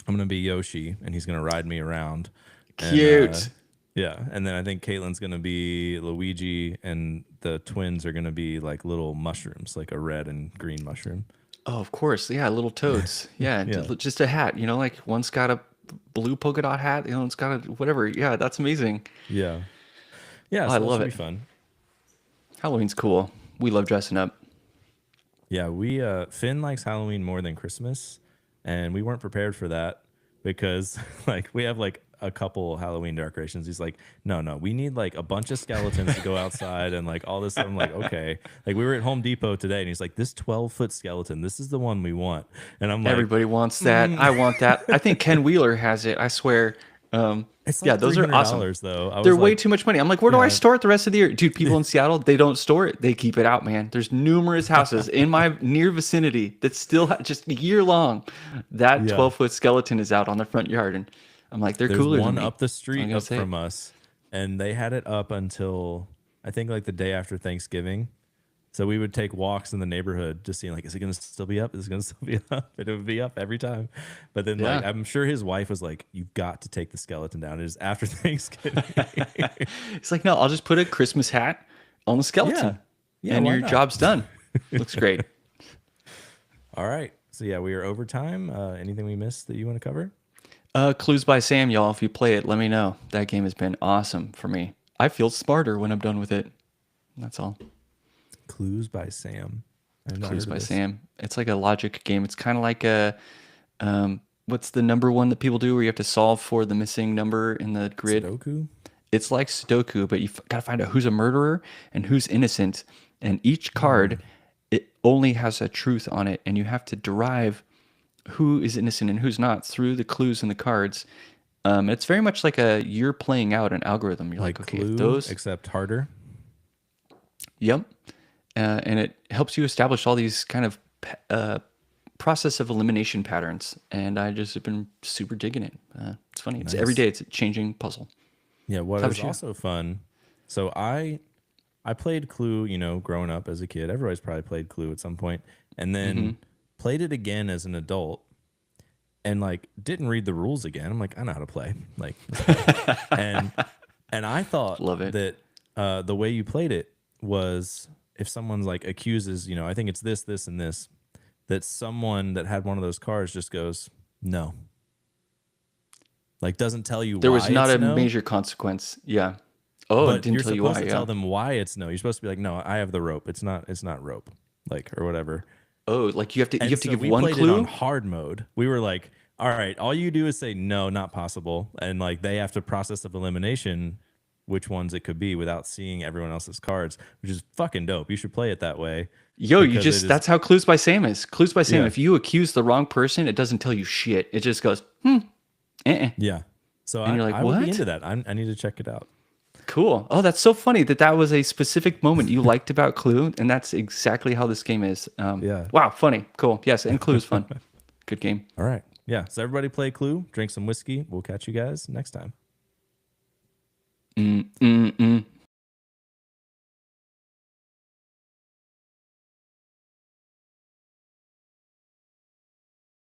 I'm gonna be Yoshi, and he's gonna ride me around. Cute. And, yeah, and then I think Caitlin's gonna be Luigi, and the twins are gonna be like little mushrooms, like a red and green mushroom. Oh, of course. Yeah, little toads. Yeah, Yeah. just a hat. Like one's got a blue polka dot hat, the other one's got a whatever. Yeah, that's amazing. Yeah, yeah. Oh, So I that love should it. be fun. Halloween's cool. We love dressing up. Yeah, we Finn likes Halloween more than Christmas, and we weren't prepared for that because like we have like a couple Halloween decorations. He's like, no, we need like a bunch of skeletons to go outside and like all this. I'm like, okay. Like we were at Home Depot today, and he's like, this 12-foot skeleton, this is the one we want. And I'm like, Everybody wants that. I want that. I think Ken Wheeler has it. I swear. it's like Yeah, those are awesome. $300 though. I They're was way like, too much money. I'm like, where do I Yeah. store it the rest of the year? Dude, people in Seattle, they don't store it. They keep it out, man. There's numerous houses in my near vicinity that still just year long. That Yeah. 12-foot skeleton is out on the front yard. And I'm like, they're There's cooler one than me. up the I'm street gonna up say it. from us, and they had it up until I think like the day after Thanksgiving. So we would take walks in the neighborhood just seeing like, is it gonna still be up? Is it gonna still be up? And it would be up every time. But then like Yeah. I'm sure his wife was like, you've got to take the skeleton down. It is after Thanksgiving. It's like, no, I'll just put a Christmas hat on the skeleton. Yeah, and why your not? job's done. Looks great. All right. So yeah, we are over time. Anything we missed that you want to cover? Clues by Sam, y'all. If you play it, let me know. That game has been awesome for me. I feel smarter when I'm done with it. That's all. Clues by Sam. I've not Clues heard of by this. Sam. It's like a logic game. It's kind of like a what's the number one that people do where you have to solve for the missing number in the grid? Sudoku? It's like Sudoku, but you've got to find out who's a murderer and who's innocent. And each card, it only has a truth on it, and you have to derive who is innocent and who's not through the clues in the cards. It's very much like you're playing out an algorithm. You're like, okay, Clue, if those, except harder. yep, and it helps you establish all these kind of process of elimination patterns. And I just have been super digging it. It's funny. It's every Nice. day. It's a changing puzzle. Yeah, what How is about you? also fun. So I played Clue, growing up as a kid. Everybody's probably played Clue at some point, and then played it again as an adult, and like didn't read the rules again. I'm like, I know how to play. Like, and I thought Love it. that the way you played it was if someone's like accuses, I think it's this, this, and this, that someone that had one of those cards just goes no, like doesn't tell you There why was not it's a no. major consequence. Yeah. Oh, it But didn't you're tell you supposed why. to Yeah. tell them why it's no. You're supposed to be like, no, I have the rope. It's not rope, like, or whatever. Oh, like you have to And so give we one played it on clue. hard mode. We were like, all right, all you do is say no, not possible, and like they have to process of elimination which ones it could be without seeing everyone else's cards, which is fucking dope. You should play it that way. Yo, you because just it is- that's how Clues by Sam is. Clues by Sam. Yeah. If you accuse the wrong person, it doesn't tell you shit. It just goes, yeah. So And you're like, I would be what? into that. I need to check it out. cool. Oh, that's so funny that was a specific moment you liked about Clue, and that's exactly how this game is. Yeah. Wow, funny. Cool. Yes, and Clue is fun. Good game. All right. Yeah. So everybody play Clue, drink some whiskey. We'll catch you guys next time.